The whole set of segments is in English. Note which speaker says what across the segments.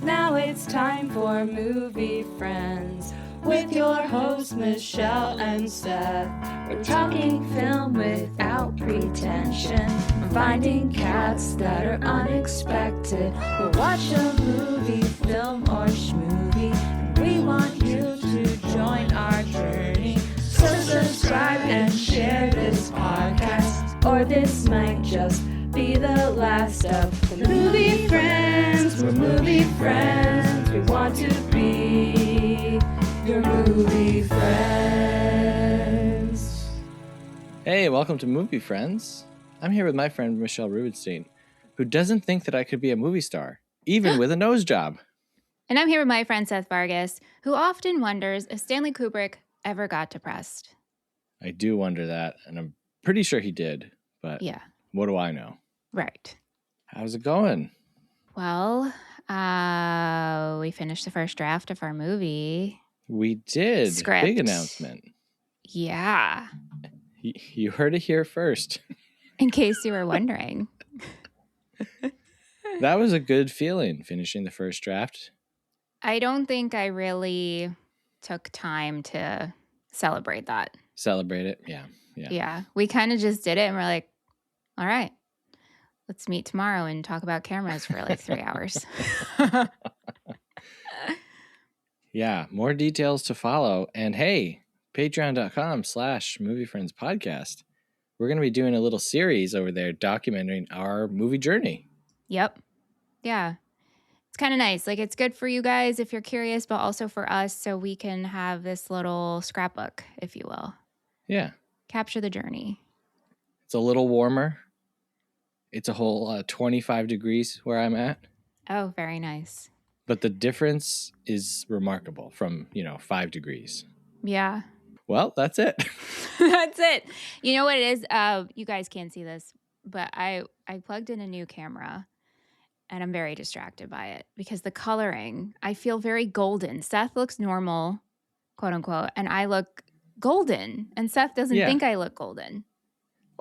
Speaker 1: Now it's time for Movie Friends with your hosts Michelle and Seth. We're talking film without pretension. We're finding cats that are unexpected. We'll watch a movie, film, or schmovie, and we want you to join our journey. So subscribe and share this podcast, or this might just be the last of the Movie Friends. We're movie friends. We want to be your movie friends.
Speaker 2: Hey, welcome to Movie Friends. I'm here with my friend Michelle Rubenstein, who doesn't think that I could be a movie star, even with a nose job.
Speaker 3: And I'm here with my friend Seth Vargas, who often wonders if Stanley Kubrick ever got depressed.
Speaker 2: I do wonder that, and I'm pretty sure he did, but
Speaker 3: Yeah.
Speaker 2: What do I know?
Speaker 3: Right.
Speaker 2: How's it going?
Speaker 3: Well, we finished the first draft of our movie.
Speaker 2: We did.
Speaker 3: Script.
Speaker 2: Big announcement.
Speaker 3: Yeah.
Speaker 2: You heard it here first.
Speaker 3: In case you were wondering.
Speaker 2: That was a good feeling, finishing the first draft.
Speaker 3: I don't think I really took time to celebrate that.
Speaker 2: Celebrate it. Yeah.
Speaker 3: Yeah. We kind of just did it and we're like, all right, let's meet tomorrow and talk about cameras for like 3 hours.
Speaker 2: Yeah. More details to follow. And hey, patreon.com/moviefriendspodcast. We're going to be doing a little series over there documenting our movie journey.
Speaker 3: Yep. Yeah. It's kind of nice. Like, it's good for you guys if you're curious, but also for us so we can have this little scrapbook, if you will.
Speaker 2: Yeah.
Speaker 3: Capture the journey.
Speaker 2: It's a little warmer. It's a whole 25 degrees where I'm at.
Speaker 3: Oh, very nice.
Speaker 2: But the difference is remarkable from, 5 degrees.
Speaker 3: Yeah.
Speaker 2: Well, that's it.
Speaker 3: That's it. You know what it is? You guys can't see this, but I plugged in a new camera and I'm very distracted by it because the coloring, I feel very golden. Seth looks normal, quote unquote, and I look golden. And Seth doesn't think I look golden.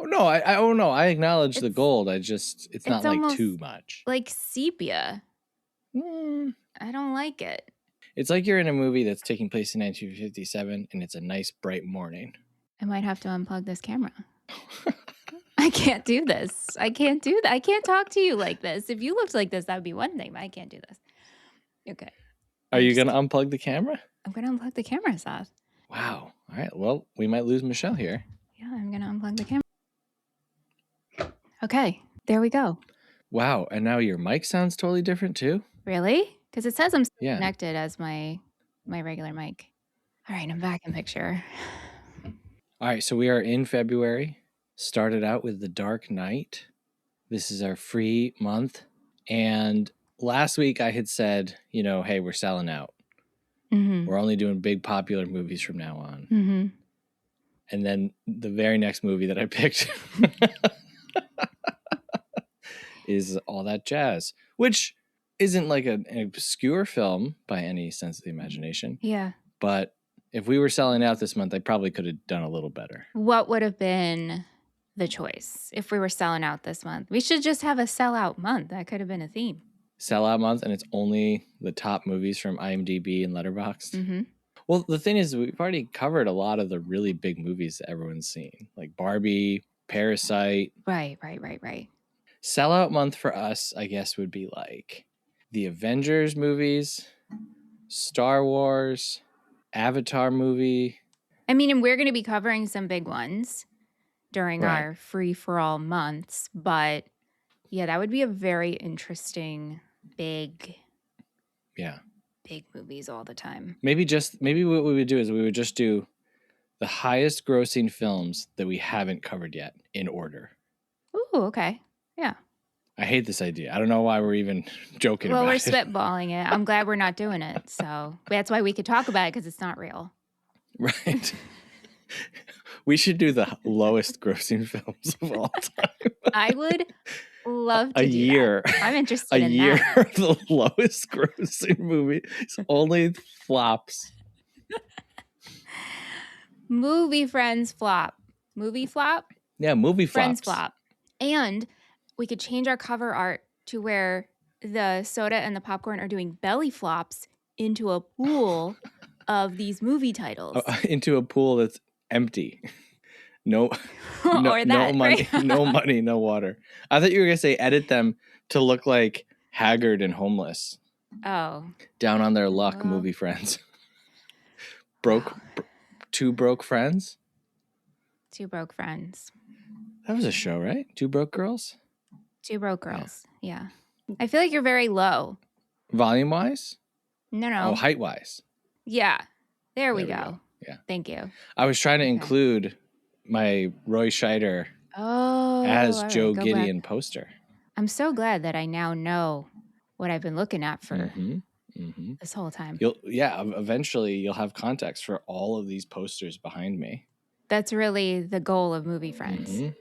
Speaker 2: Oh no, I acknowledge the gold. It's not like too much.
Speaker 3: Like sepia. I don't like it.
Speaker 2: It's like you're in a movie that's taking place in 1957 and it's a nice bright morning.
Speaker 3: I might have to unplug this camera. I can't do this. I can't do that. I can't talk to you like this. If you looked like this, that would be one thing, but I can't do this. Okay.
Speaker 2: Are you going to unplug the camera?
Speaker 3: I'm going to unplug the camera, Seth.
Speaker 2: Wow. All right. Well, we might lose Michelle here.
Speaker 3: Yeah, I'm going to unplug the camera. Okay. There we go.
Speaker 2: Wow. And now your mic sounds totally different too?
Speaker 3: Really? Because it says I'm connected as my regular mic. All right. I'm back in picture.
Speaker 2: All right. So we are in February. Started out with The Dark Knight. This is our free month. And last week I had said, hey, we're selling out.
Speaker 3: Mm-hmm.
Speaker 2: We're only doing big popular movies from now on.
Speaker 3: Mm-hmm. And
Speaker 2: then the very next movie that I picked is All That Jazz, which isn't like an obscure film by any sense of the imagination.
Speaker 3: Yeah.
Speaker 2: But if we were selling out this month, I probably could have done a little better.
Speaker 3: What would have been the choice if we were selling out this month? We should just have a sellout month. That could have been a theme.
Speaker 2: Sellout month, and it's only the top movies from IMDb and Letterboxd.
Speaker 3: Mm-hmm.
Speaker 2: Well, the thing is, we've already covered a lot of the really big movies that everyone's seen, like Barbie, Parasite.
Speaker 3: Right.
Speaker 2: Sellout month for us, I guess, would be like the Avengers movies, Star Wars, Avatar movie.
Speaker 3: I mean, and we're going to be covering some big ones during our free-for-all months, but yeah, that would be a very interesting, big movies all the time. Maybe
Speaker 2: what we would do is we would just do the highest grossing films that we haven't covered yet in order.
Speaker 3: Ooh, okay. Yeah.
Speaker 2: I hate this idea. I don't know why we're even joking about it.
Speaker 3: Well, we're spitballing it. I'm glad we're not doing it. So that's why we could talk about it because it's not real.
Speaker 2: Right. We should do the lowest grossing films of all time.
Speaker 3: I would love to
Speaker 2: do
Speaker 3: that. I'm interested in that. A year
Speaker 2: of the lowest grossing movie. It's only flops.
Speaker 3: Movie Friends flop. Movie flop?
Speaker 2: Yeah, movie flops.
Speaker 3: Friends flop. And we could change our cover art to where the soda and the popcorn are doing belly flops into a pool of these movie titles.
Speaker 2: Into a pool that's empty. No,
Speaker 3: Or
Speaker 2: no
Speaker 3: that,
Speaker 2: money,
Speaker 3: right?
Speaker 2: no money, no water. I thought you were gonna say edit them to look like haggard and homeless,
Speaker 3: Oh,
Speaker 2: down on their luck.
Speaker 3: Well.
Speaker 2: Movie friends, two broke friends.
Speaker 3: Two Broke Friends.
Speaker 2: That was a show, right? Two Broke Girls.
Speaker 3: Two Broke Girls. Yeah. I feel like you're very low.
Speaker 2: Volume wise?
Speaker 3: No.
Speaker 2: Oh, height wise.
Speaker 3: Yeah. There we
Speaker 2: we
Speaker 3: go.
Speaker 2: Yeah.
Speaker 3: Thank you.
Speaker 2: I was trying to include my Roy Scheider as Joe Gideon poster.
Speaker 3: I'm so glad that I now know what I've been looking at for this whole time.
Speaker 2: Eventually you'll have context for all of these posters behind me.
Speaker 3: That's really the goal of Movie Friends.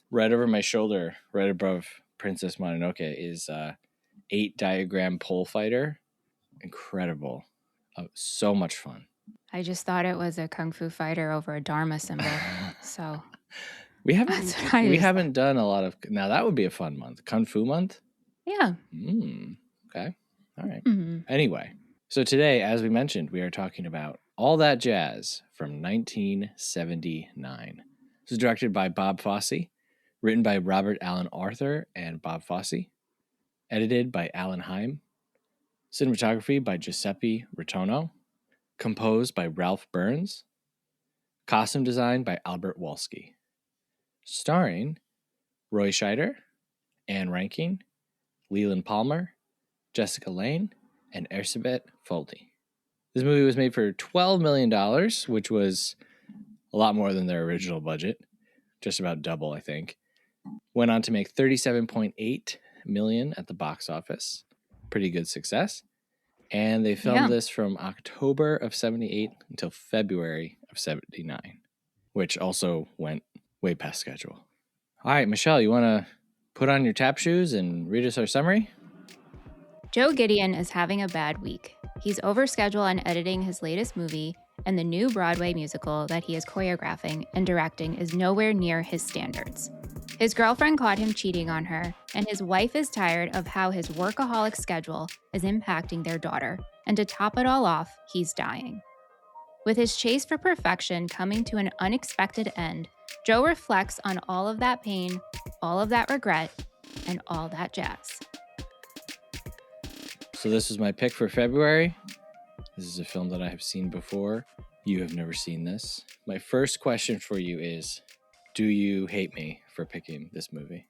Speaker 2: Right over my shoulder, right above Princess Mononoke, is 8 diagram pole fighter. Incredible. So much fun.
Speaker 3: I just thought it was a Kung Fu fighter over a Dharma symbol. So
Speaker 2: we haven't done a lot of. Now that would be a fun month. Kung Fu month?
Speaker 3: Yeah.
Speaker 2: Okay. All right. Anyway, so today, as we mentioned, we are talking about All That Jazz from 1979. This is directed by Bob Fosse, written by Robert Allen Arthur and Bob Fosse, edited by Alan Heim, cinematography by Giuseppe Rotono, composed by Ralph Burns, costume design by Albert Wolski, starring Roy Scheider, Anne Reinking, Leland Palmer, Jessica Lange, and Erzsébet Foldi. This movie was made for $12 million, which was a lot more than their original budget, just about double, I think. Went on to make $37.8 million at the box office. Pretty good success. And they filmed this from October of 78 until February of 79, which also went way past schedule. All right, Michelle, you want to put on your tap shoes and read us our summary?
Speaker 3: Joe Gideon is having a bad week. He's overscheduled on editing his latest movie, and the new Broadway musical that he is choreographing and directing is nowhere near his standards. His girlfriend caught him cheating on her, and his wife is tired of how his workaholic schedule is impacting their daughter, and to top it all off, he's dying. With his chase for perfection coming to an unexpected end, Joe reflects on all of that pain, all of that regret, and all that jazz.
Speaker 2: So this is my pick for February. This is a film that I have seen before. You have never seen this. My first question for you is, do you hate me for picking this movie?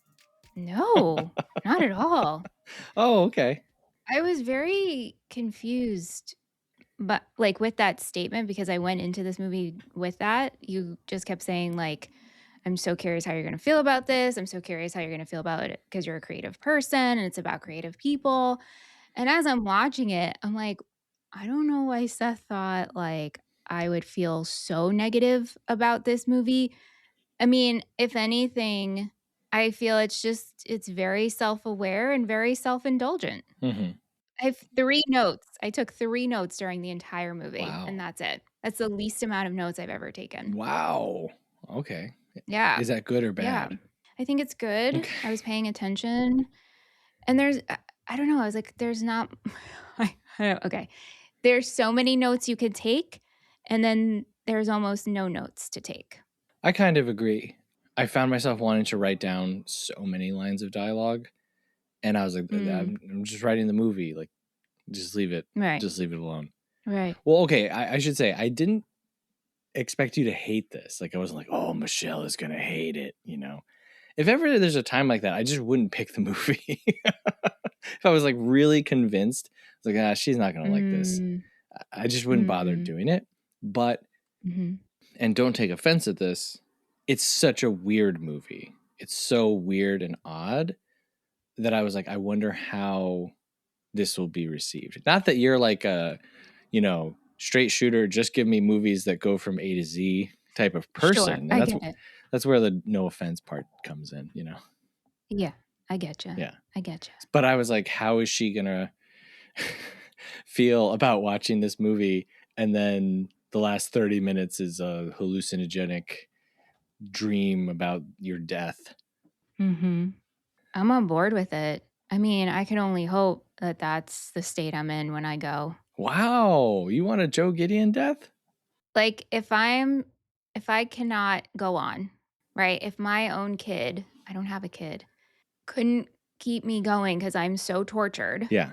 Speaker 3: No, not at all.
Speaker 2: Oh, okay.
Speaker 3: I was very confused, but like with that statement, because I went into this movie with that. You just kept saying like, I'm so curious how you're going to feel about this. I'm so curious how you're going to feel about it because you're a creative person and it's about creative people. And as I'm watching it, I'm like, I don't know why Seth thought like I would feel so negative about this movie. I mean, if anything, I feel it's very self-aware and very self-indulgent. I have 3 notes. I took 3 notes during the entire movie, and that's it. That's the least amount of notes I've ever taken.
Speaker 2: Wow. Okay.
Speaker 3: Yeah.
Speaker 2: Is that good or bad?
Speaker 3: Yeah. I think it's good.
Speaker 2: Okay.
Speaker 3: I was paying attention. And I don't know. I was like, there's not, okay. There's so many notes you could take, and then there's almost no notes to take.
Speaker 2: I kind of agree. I found myself wanting to write down so many lines of dialogue, and I was like, I'm just writing the movie. Like, just leave it.
Speaker 3: Right.
Speaker 2: Just leave it alone.
Speaker 3: Right.
Speaker 2: Well, okay. I should say I didn't expect you to hate this. Like, I wasn't like, oh, Michelle is going to hate it, you know? If ever there's a time like that, I just wouldn't pick the movie. If I was like really convinced, I was like, she's not going to like this. I just wouldn't bother doing it. But, and don't take offense at this, it's such a weird movie. It's so weird and odd that I was like, I wonder how this will be received. Not that you're like a, straight shooter, just give me movies that go from A to Z type of person.
Speaker 3: Sure, I get it.
Speaker 2: That's where the no offense part comes in,
Speaker 3: Yeah, I get you.
Speaker 2: Yeah.
Speaker 3: I get you.
Speaker 2: But I was like, how is she going to feel about watching this movie? And then the last 30 minutes is a hallucinogenic dream about your death.
Speaker 3: I'm on board with it. I mean, I can only hope that that's the state I'm in when I go.
Speaker 2: Wow. You want a Joe Gideon death?
Speaker 3: Like, if I cannot go on, right? If my own kid, I don't have a kid, couldn't keep me going because I'm so tortured,
Speaker 2: Yeah.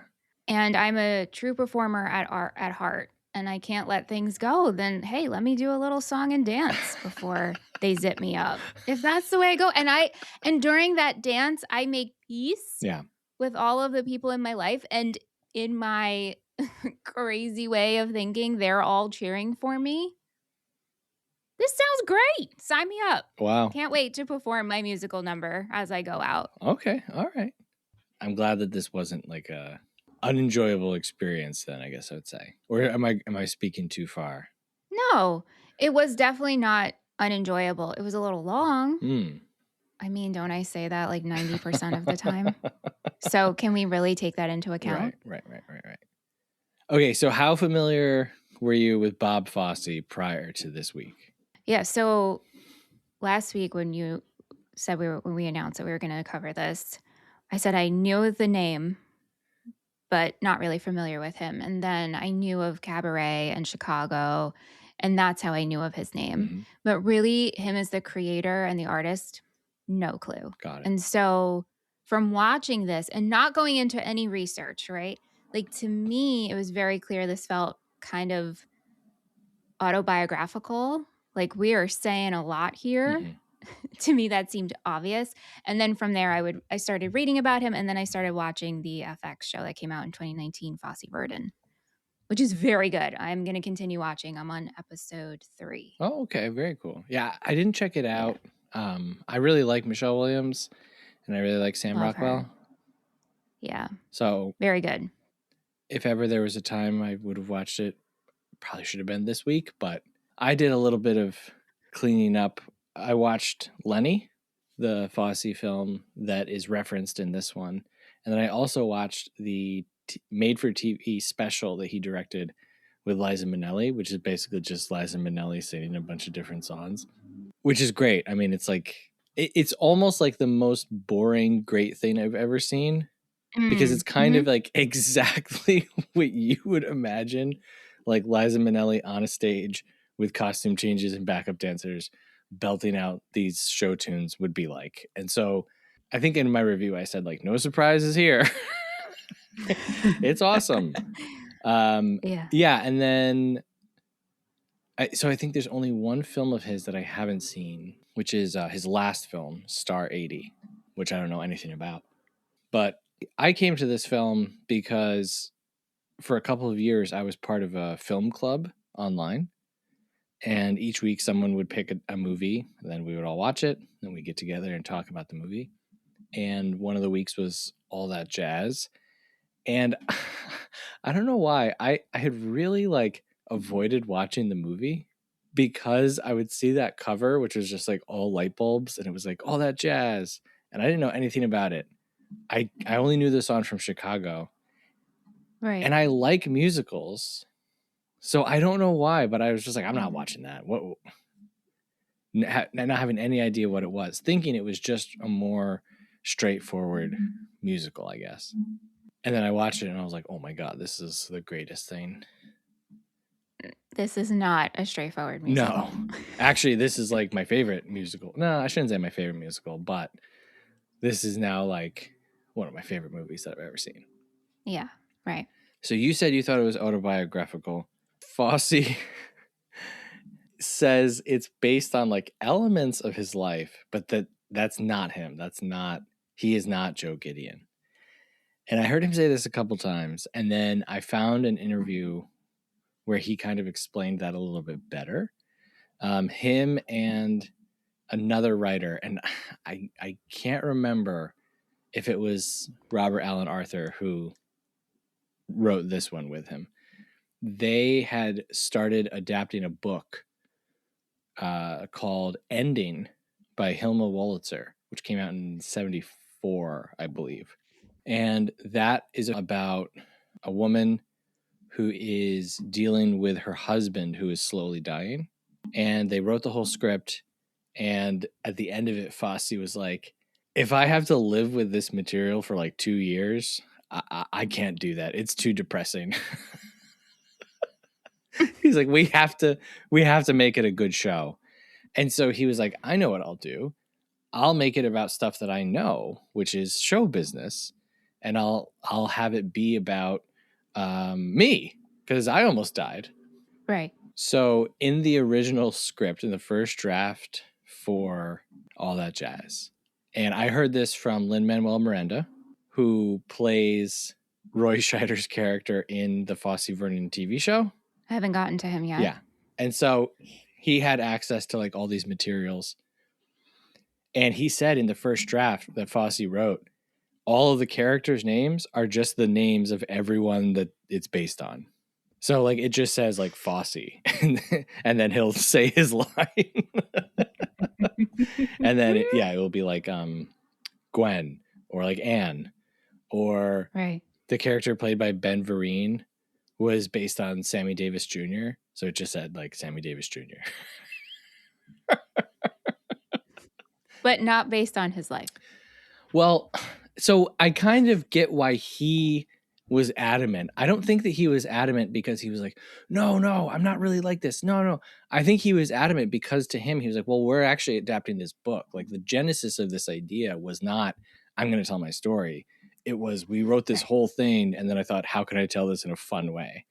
Speaker 3: and I'm a true performer at heart, and I can't let things go, then hey, let me do a little song and dance before they zip me up. If that's the way I go, and during that dance, I make peace
Speaker 2: Yeah.
Speaker 3: with all of the people in my life, and in my crazy way of thinking, they're all cheering for me. This sounds great. Sign me up.
Speaker 2: Wow.
Speaker 3: Can't wait to perform my musical number as I go out.
Speaker 2: Okay. All right. I'm glad that this wasn't like a unenjoyable experience then, I guess I would say. Or am I speaking too far?
Speaker 3: No, it was definitely not unenjoyable. It was a little long.
Speaker 2: Hmm.
Speaker 3: I mean, don't I say that like 90% of the time? So can we really take that into account?
Speaker 2: Right. Okay, so how familiar were you with Bob Fosse prior to this week?
Speaker 3: Yeah. So last week when you said when we announced that we were going to cover this, I said I knew the name, but not really familiar with him. And then I knew of Cabaret and Chicago, and that's how I knew of his name.
Speaker 2: Mhm.
Speaker 3: But really, him as the creator and the artist, no clue.
Speaker 2: Got it.
Speaker 3: And so from watching this and not going into any research, right? Like to me, it was very clear this felt kind of autobiographical. Like we are saying a lot here.
Speaker 2: Mhm.
Speaker 3: To me, that seemed obvious. And then from there, I started reading about him, and then I started watching the FX show that came out in 2019, Fosse Verdon, which is very good. I'm going to continue watching. I'm on episode 3.
Speaker 2: Oh, okay, very cool. Yeah, I didn't check it
Speaker 3: Yeah,
Speaker 2: out. I really like Michelle Williams and I really like Sam
Speaker 3: love her.
Speaker 2: Rockwell.
Speaker 3: Yeah,
Speaker 2: So
Speaker 3: very good.
Speaker 2: if ever there was a time I would have watched it, probably should have been this week, but I did a little bit of cleaning up. I watched Lenny, the Fosse film that is referenced in this one. And then I also watched the made-for-TV special that he directed with Liza Minnelli, which is basically just Liza Minnelli singing a bunch of different songs, which is great. I mean, it's like, it's almost like the most boring, great thing I've ever seen because it's kind of like exactly what you would imagine like Liza Minnelli on a stage with costume changes and backup dancers belting out these show tunes would be like. And so I think in my review I said like no surprises here. It's awesome. Yeah, and then I think there's only one film of his that I haven't seen, which is his last film, Star 80, which I don't know anything about. But I came to this film because for a couple of years I was part of a film club online, and each week someone would pick a movie, and then we would all watch it, then we get together and talk about the movie. And one of the weeks was All That Jazz. And I don't know why I had really like avoided watching the movie because I would see that cover, which was just like all light bulbs, and it was like All That Jazz, and I didn't know anything about it. I only knew the song from Chicago.
Speaker 3: Right.
Speaker 2: And I like musicals. So I don't know why, but I was just like, I'm not watching that. What? Not having any idea what it was, thinking it was just a more straightforward musical, I guess. And then I watched it and I was like, oh my God, this is the greatest thing.
Speaker 3: This is not a straightforward musical.
Speaker 2: No, actually, this is like my favorite musical. No, I shouldn't say my favorite musical, but this is now like one of my favorite movies that I've ever seen.
Speaker 3: Yeah, right.
Speaker 2: So you said you thought it was autobiographical. Fosse says it's based on like elements of his life, but that's not him. He is not Joe Gideon. And I heard him say this a couple times, and then I found an interview where he kind of explained that a little bit better. Him and another writer, and I can't remember if it was Robert Allen Arthur who wrote this one with him. They had started adapting a book called Ending by Hilma Wolitzer, which came out in 1974, I believe. And that is about a woman who is dealing with her husband who is slowly dying. And they wrote the whole script. And at the end of it, Fosse was like, if I have to live with this material for like 2 years, I can't do that. It's too depressing. He's like, we have to make it a good show. And so he was like, I know what I'll do. I'll make it about stuff that I know, which is show business, and I'll have it be about me, because I almost died.
Speaker 3: Right.
Speaker 2: So in the original script, in the first draft for All That Jazz, and I heard this from Lin-Manuel Miranda, who plays Roy Scheider's character in the Fosse Vernon TV show.
Speaker 3: I haven't gotten to him yet.
Speaker 2: Yeah. And so he had access to like all these materials. And he said in the first draft that Fosse wrote, all of the characters' names are just the names of everyone that it's based on. So like it just says like Fosse, and then he'll say his line. And then it will be like Gwen or like Anne, or
Speaker 3: Right.
Speaker 2: the character played by Ben Vereen was based on Sammy Davis Jr. So it just said like Sammy Davis Jr.
Speaker 3: But not based on his life.
Speaker 2: Well, so I kind of get why he was adamant. I don't think that he was adamant because he was like, no, I'm not really like this. No. I think he was adamant because to him, he was like, well, we're actually adapting this book. Like the genesis of this idea was not, I'm going to tell my story. It was, we wrote this whole thing. And then I thought, how can I tell this in a fun way?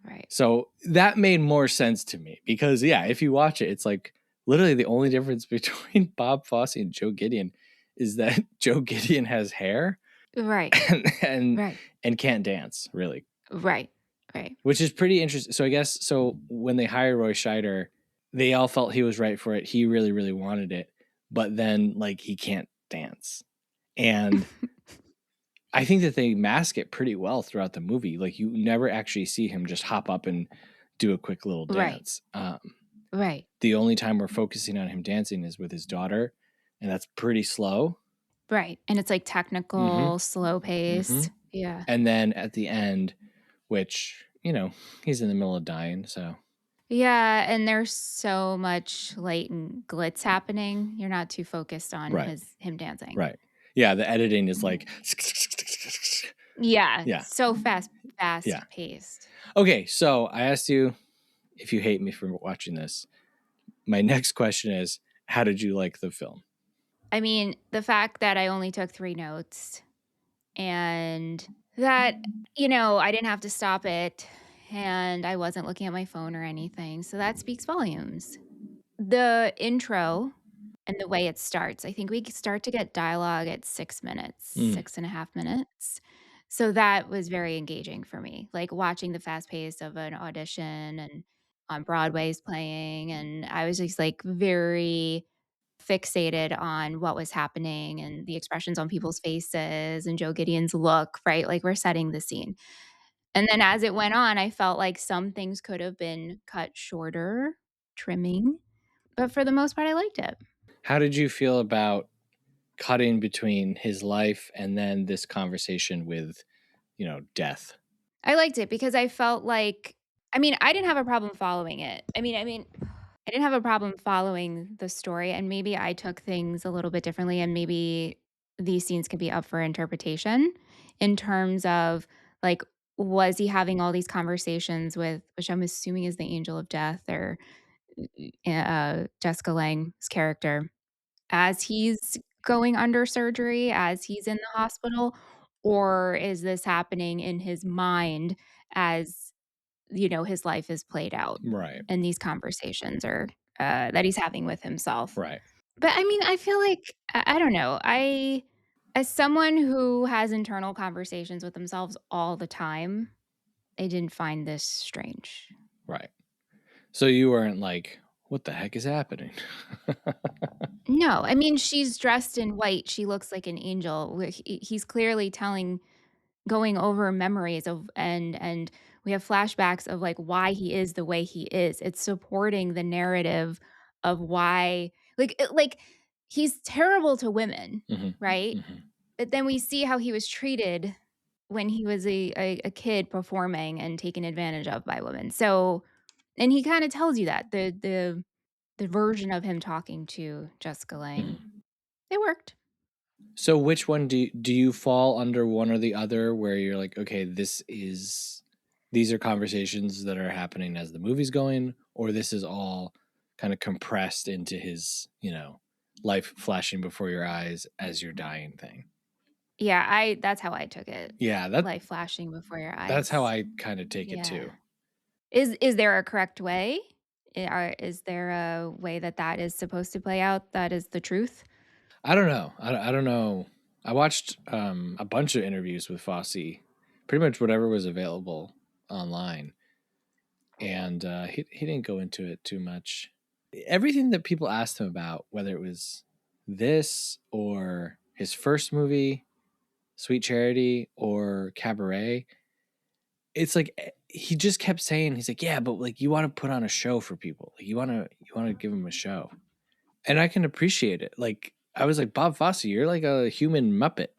Speaker 3: Right.
Speaker 2: So that made more sense to me because, yeah, if you watch it, it's like literally the only difference between Bob Fosse and Joe Gideon is that Joe Gideon has hair,
Speaker 3: right,
Speaker 2: and can't dance, really.
Speaker 3: Right.
Speaker 2: Which is pretty interesting. So I guess when they hired Roy Scheider, they all felt he was right for it. He really, really wanted it, but then like he can't dance, and I think that they mask it pretty well throughout the movie. Like you never actually see him just hop up and do a quick little dance.
Speaker 3: Right.
Speaker 2: The only time we're focusing on him dancing is with his daughter, and that's pretty slow.
Speaker 3: Right. And it's like technical, slow paced.
Speaker 2: Mm-hmm.
Speaker 3: Yeah.
Speaker 2: And then at the end, which, he's in the middle of dying, so.
Speaker 3: Yeah, and there's so much light and glitz happening. You're not too focused on him dancing.
Speaker 2: Right. Yeah, the editing is like.
Speaker 3: Yeah. So fast paced.
Speaker 2: Okay, so I asked you if you hate me for watching this. My next question is, how did you like the film?
Speaker 3: I mean, the fact that I only took 3 notes and that, I didn't have to stop it and I wasn't looking at my phone or anything. So that speaks volumes. The intro and the way it starts, I think we start to get dialogue at 6 minutes, 6.5 minutes. So that was very engaging for me, like watching the fast pace of an audition and on Broadway's playing. And I was just like very fixated on what was happening and the expressions on people's faces and Joe Gideon's look, right? Like we're setting the scene. And then as it went on, I felt like some things could have been cut shorter, trimming, but for the most part, I liked it.
Speaker 2: How did you feel about cutting between his life and then this conversation with, death?
Speaker 3: I liked it because I felt like, I didn't have a problem following it. I didn't have a problem following the story, and maybe I took things a little bit differently, and maybe these scenes could be up for interpretation in terms of like, was he having all these conversations with, which I'm assuming is the angel of death or Jessica Lange's character, as he's going under surgery, as he's in the hospital, or is this happening in his mind as his life is played out,
Speaker 2: Right?
Speaker 3: And these conversations are that he's having with himself,
Speaker 2: Right?
Speaker 3: But I feel like I don't know. As someone who has internal conversations with themselves all the time, I didn't find this strange.
Speaker 2: Right. So you weren't like, what the heck is happening?
Speaker 3: No, she's dressed in white. She looks like an angel. He's clearly going over memories of, and we have flashbacks of like why he is the way he is. It's supporting the narrative of why, like he's terrible to women, right? But then we see how he was treated when he was a kid performing and taken advantage of by women. So, and he kind of tells you that the version of him talking to Jessica Lange, it worked.
Speaker 2: So which one do you fall under, one or the other, where you're like, okay, these are conversations that are happening as the movie's going, or this is all kind of compressed into his, life flashing before your eyes as you're dying thing?
Speaker 3: Yeah, that's how I took it.
Speaker 2: Yeah,
Speaker 3: Life flashing before your
Speaker 2: that's how
Speaker 3: eyes.
Speaker 2: I kind of take it
Speaker 3: Yeah.
Speaker 2: too.
Speaker 3: Is there a correct way? Is there a way that is supposed to play out that is the truth?
Speaker 2: I don't know. I don't know. I watched a bunch of interviews with Fosse, pretty much whatever was available online, and he didn't go into it too much. Everything that people asked him about, whether it was this or his first movie, Sweet Charity, or Cabaret, it's like he just kept saying, he's like, yeah, but like you want to put on a show for people, like you want to give them a show, and I can appreciate it. Like I was like, Bob Fosse, you're like a human Muppet.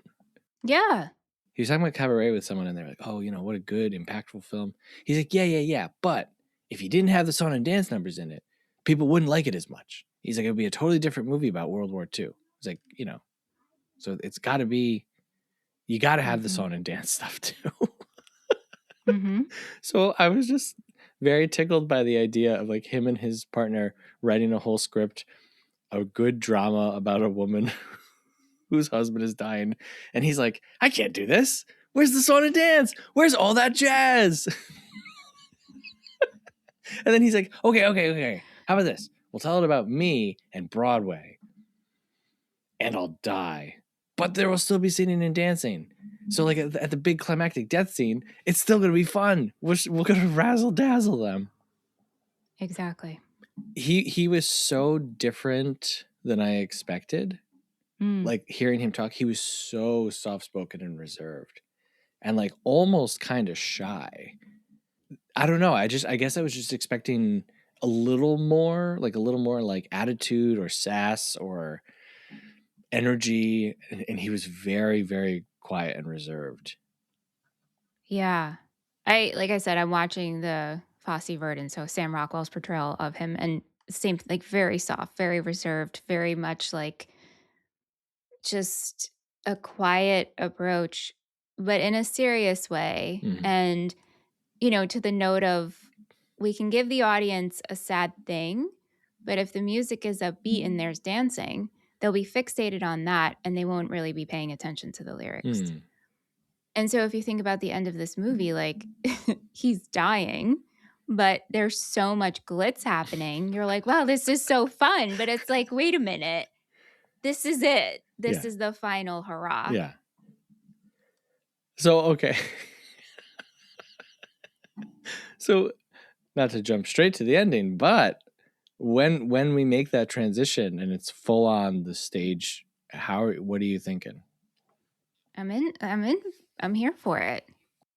Speaker 3: Yeah.
Speaker 2: He was talking about Cabaret with someone, and they're like, oh, what a good, impactful film. He's like, yeah. But if you didn't have the song and dance numbers in it, people wouldn't like it as much. He's like, it would be a totally different movie about World War II. He's like, so it's got to be, you got to have the song and dance stuff too.
Speaker 3: Mm-hmm.
Speaker 2: So I was just very tickled by the idea of like him and his partner writing a whole script, a good drama about a woman whose husband is dying. And he's like, I can't do this. Where's the song and dance? Where's all that jazz? And then he's like, okay. How about this? We'll tell it about me and Broadway. And I'll die. But there will still be singing and dancing. So like at the big climactic death scene, it's still going to be fun. We're going to razzle dazzle them.
Speaker 3: Exactly.
Speaker 2: He was so different than I expected. Like hearing him talk, he was so soft-spoken and reserved and like almost kind of shy. I don't know. I guess I was just expecting a little more like attitude or sass or energy, and he was very, very quiet and reserved.
Speaker 3: Yeah. Like I said, I'm watching the Fosse Verdon, so Sam Rockwell's portrayal of him, and same like very soft, very reserved, very much like just a quiet approach, but in a serious way.
Speaker 2: Mhm.
Speaker 3: And, to the note of we can give the audience a sad thing, but if the music is upbeat and there's dancing, they'll be fixated on that and they won't really be paying attention to the lyrics. And so if you think about the end of this movie, like he's dying, but there's so much glitz happening. You're like, wow, this is so fun. But it's like, wait a minute. This is it. This
Speaker 2: Yeah.
Speaker 3: is the final hurrah.
Speaker 2: Yeah. So, okay. So, not to jump straight to the ending, but when we make that transition and it's full on the stage, what are you thinking?
Speaker 3: I'm here for it.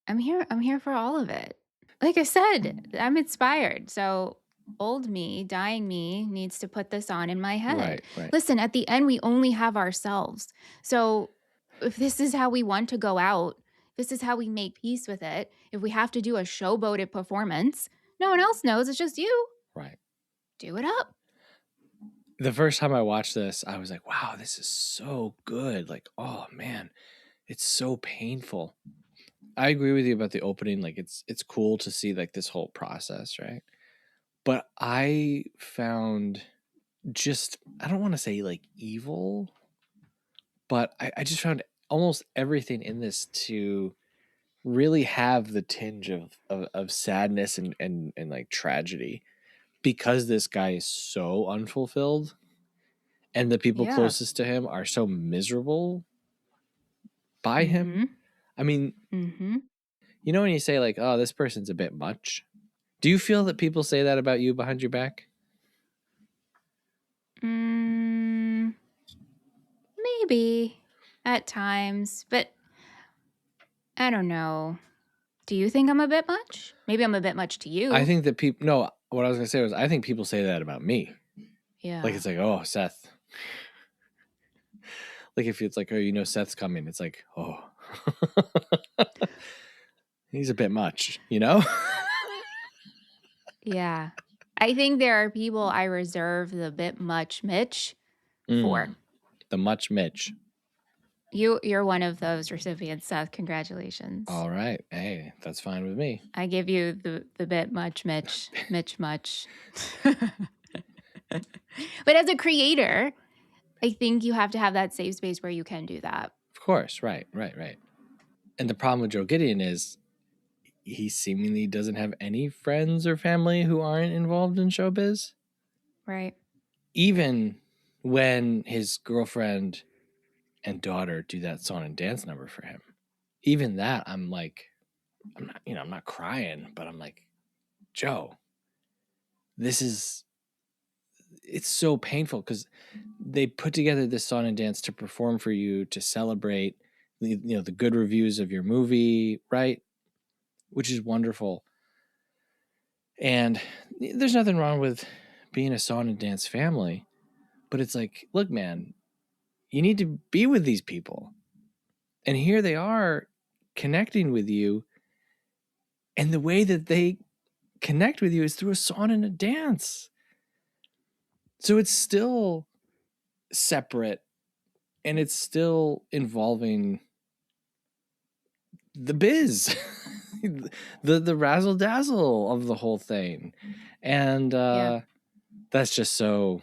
Speaker 3: I'm here for all of it. Like I said, I'm inspired. So old me, dying me needs to put this on in my head.
Speaker 2: Right.
Speaker 3: Listen, at the end we only have ourselves. So if this is how we want to go out, this is how we make peace with it. If we have to do a showboated performance, no one else knows, it's just you.
Speaker 2: Right.
Speaker 3: Do it up.
Speaker 2: The first time I watched this, I was like, wow, this is so good. Like, oh man, it's so painful. I agree with you about the opening. Like it's cool to see like this whole process, right? But I found I don't want to say like evil, but I just found almost everything in this to really have the tinge of sadness and like tragedy, because this guy is so unfulfilled and the people closest to him are so miserable by him. I mean, when you say like, oh, this person's a bit much, do you feel that people say that about you behind your back?
Speaker 3: Maybe at times, but I don't know. Do you think I'm a bit much? Maybe I'm a bit much to you.
Speaker 2: I think that people, no, what I was going to say was I think people say that about me.
Speaker 3: Yeah.
Speaker 2: Like, it's like, oh, Seth. Like, if it's like, oh, Seth's coming, it's like, oh, he's a bit much,
Speaker 3: Yeah. I think there are people I reserve the bit much Mitch for.
Speaker 2: The much Mitch.
Speaker 3: You're one of those recipients, Seth. Congratulations.
Speaker 2: All right. Hey, that's fine with me.
Speaker 3: I give you the bit much, Mitch much. But as a creator, I think you have to have that safe space where you can do that.
Speaker 2: Of course. Right. And the problem with Joe Gideon is he seemingly doesn't have any friends or family who aren't involved in showbiz.
Speaker 3: Right.
Speaker 2: Even when his girlfriend and daughter do that song and dance number for him, even that, I'm like, I'm not crying, but I'm like, Joe, it's so painful because they put together this song and dance to perform for you to celebrate the good reviews of your movie, right? Which is wonderful. And there's nothing wrong with being a song and dance family, but it's like, look, man, you need to be with these people. And here they are connecting with you. And the way that they connect with you is through a song and a dance. So it's still separate and it's still involving the biz, the razzle dazzle of the whole thing. And that's just so,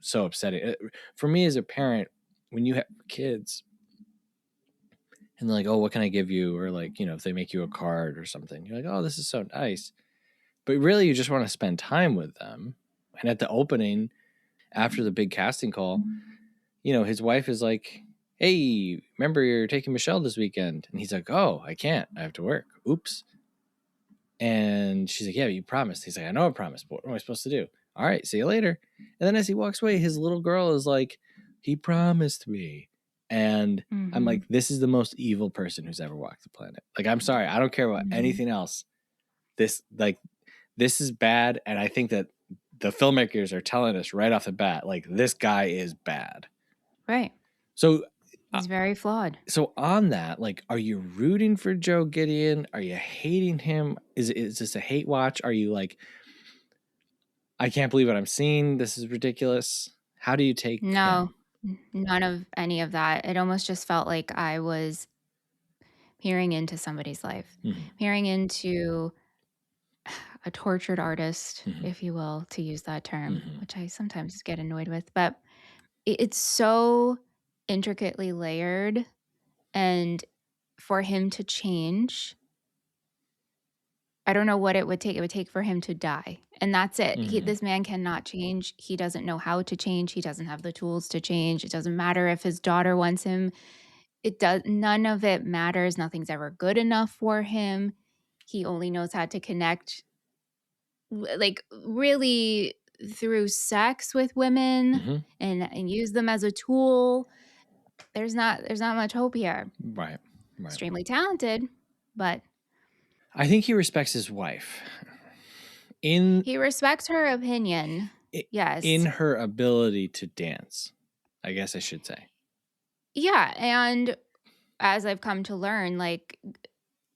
Speaker 2: so upsetting. For me as a parent, when you have kids and they're like, oh, what can I give you? Or like, if they make you a card or something, you're like, oh, this is so nice. But really, you just want to spend time with them. And at the opening, after the big casting call, his wife is like, hey, remember you're taking Michelle this weekend? And he's like, oh, I can't. I have to work. Oops. And she's like, yeah, but you promised. He's like, I know I promised, but what am I supposed to do? All right, see you later. And then as he walks away, his little girl is like, he promised me. And I'm like, this is the most evil person who's ever walked the planet. Like, I'm sorry. I don't care about anything else. This is bad. And I think that the filmmakers are telling us right off the bat, like, this guy is bad.
Speaker 3: Right.
Speaker 2: So
Speaker 3: he's very flawed.
Speaker 2: So on that, like, are you rooting for Joe Gideon? Are you hating him? Is this a hate watch? Are you like, I can't believe what I'm seeing. This is ridiculous. How do you take
Speaker 3: No,
Speaker 2: him?
Speaker 3: none of any of that. It almost just felt like I was peering into somebody's life, peering into a tortured artist, if you will, to use that term, which I sometimes get annoyed with. But it's so intricately layered, and for him to change, I don't know what it would take. It would take for him to die, and that's it. This man cannot change. He doesn't know how to change. He doesn't have the tools to change. It doesn't matter if his daughter wants him. None of it matters. Nothing's ever good enough for him. He only knows how to connect, like, really through sex with women and use them as a tool. There's not much hope here.
Speaker 2: Right.
Speaker 3: Extremely talented, but
Speaker 2: I think he respects his wife.
Speaker 3: He respects her opinion. Yes.
Speaker 2: In her ability to dance, I guess I should say.
Speaker 3: Yeah, and as I've come to learn, like,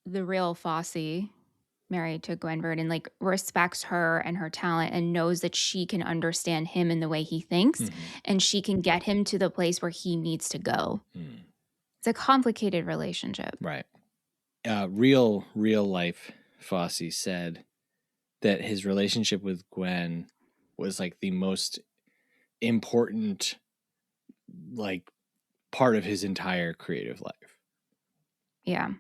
Speaker 3: the real Fosse, married to Gwen Verdon, like, respects her and her talent and knows that she can understand him in the way he thinks, and she can get him to the place where he needs to go. It's a complicated relationship.
Speaker 2: Right. Real life Fosse said that his relationship with Gwen was like the most important, like, part of his entire creative life.
Speaker 3: Yeah.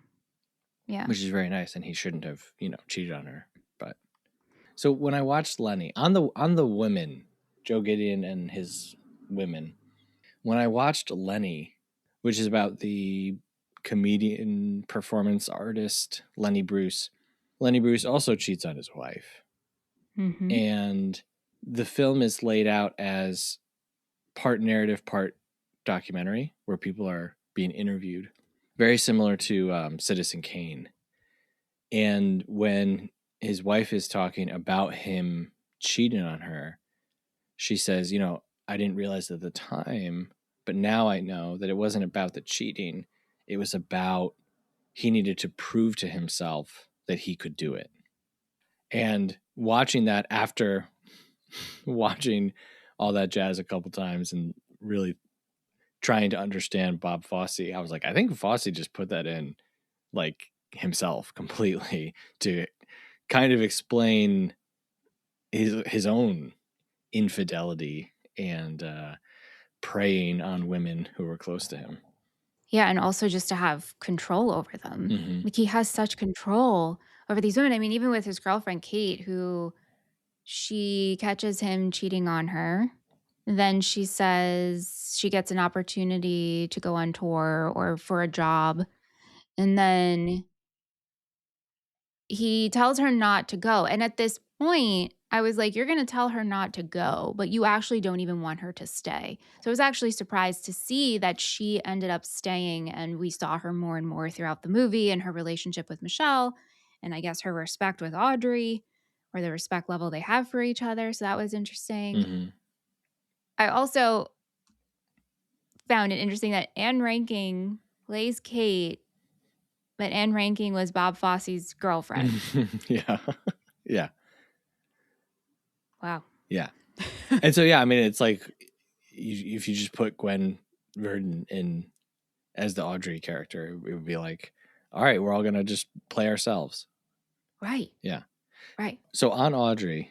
Speaker 2: Which is very nice, and he shouldn't have, cheated on her. But so when I watched Lenny on the women, Joe Gideon and his women, when I watched Lenny, which is about the comedian performance artist Lenny Bruce also cheats on his wife. And the film is laid out as part narrative, part documentary, where people are being interviewed. Very similar to Citizen Kane. And when his wife is talking about him cheating on her, she says, I didn't realize at the time, but now I know that it wasn't about the cheating. It was about he needed to prove to himself that he could do it. And watching that after watching All That Jazz a couple times and really trying to understand Bob Fosse. I was like, I think Fosse just put that in like himself completely to kind of explain his own infidelity and preying on women who were close to him.
Speaker 3: Yeah, and also just to have control over them.
Speaker 2: Mhm.
Speaker 3: Like, he has such control over these women. I mean, even with his girlfriend, Kate, who she catches him cheating on her. Then she says she gets an opportunity to go on tour or for a job. And then he tells her not to go. And at this point, I was like, you're going to tell her not to go, but you actually don't even want her to stay. So I was actually surprised to see that she ended up staying, and we saw her more and more throughout the movie and her relationship with Michelle, and I guess her respect with Audrey, or the respect level they have for each other. So that was interesting.
Speaker 2: Mhm.
Speaker 3: I also found it interesting that Anne Ranking plays Kate, but Anne Ranking was Bob Fosse's girlfriend.
Speaker 2: Yeah. Yeah.
Speaker 3: Wow.
Speaker 2: Yeah. And so, yeah, I mean, it's like if you just put Gwen Verdon in as the Audrey character, it would be like, all right, we're all going to just play ourselves.
Speaker 3: Right.
Speaker 2: Yeah.
Speaker 3: Right.
Speaker 2: So on Audrey,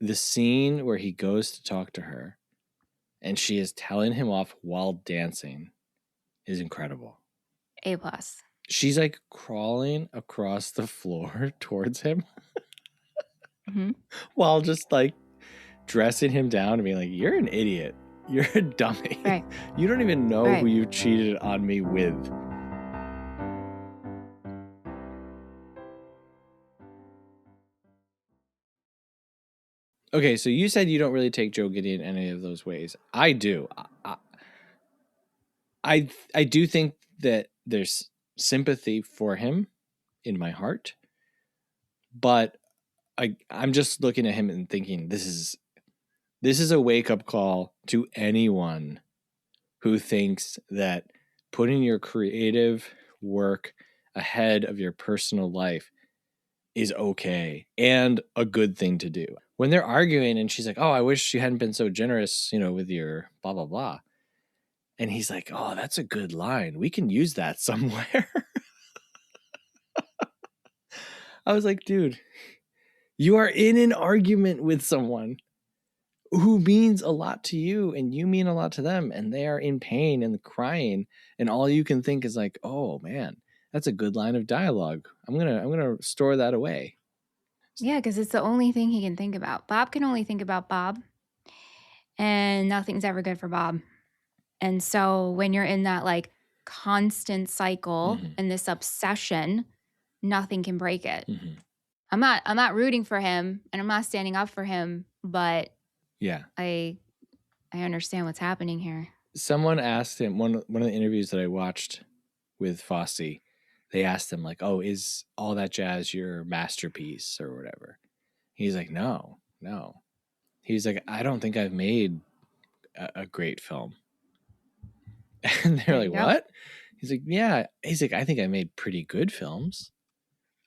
Speaker 2: the scene where he goes to talk to her and she is telling him off while dancing is incredible.
Speaker 3: A+.
Speaker 2: She's like crawling across the floor towards him
Speaker 3: Mhm.
Speaker 2: while just like dressing him down and being like, you're an idiot. You're a dummy.
Speaker 3: Right.
Speaker 2: You don't even know
Speaker 3: Right.
Speaker 2: who you cheated on me with. Okay, so you said you don't really take Joe Gideon any of those ways. I do. I do think that there's sympathy for him in my heart, but I'm just looking at him and thinking this is a wake-up call to anyone who thinks that putting your creative work ahead of your personal life is okay and a good thing to do. When they're arguing and she's like, oh, I wish you hadn't been so generous, with your blah, blah, blah. And he's like, oh, that's a good line. We can use that somewhere. I was like, dude, you are in an argument with someone who means a lot to you and you mean a lot to them, and they are in pain and crying, and all you can think is like, oh man, that's a good line of dialogue. I'm gonna store that away.
Speaker 3: Yeah, because it's the only thing he can think about. Bob can only think about Bob, and nothing's ever good for Bob. And so when you're in that like constant cycle
Speaker 2: Mhm.
Speaker 3: and this obsession, nothing can break it.
Speaker 2: Mhm.
Speaker 3: I'm not rooting for him and I'm not standing up for him, but
Speaker 2: Yeah.
Speaker 3: I understand what's happening here.
Speaker 2: Someone asked him, one of the interviews that I watched with Fosse, they asked him like, oh, is All That Jazz your masterpiece or whatever? He's like, no. He's like, I don't think I've made a great film. And they're
Speaker 3: There
Speaker 2: like,
Speaker 3: you go.
Speaker 2: what? He's like, yeah. He's like, I think I made pretty good films.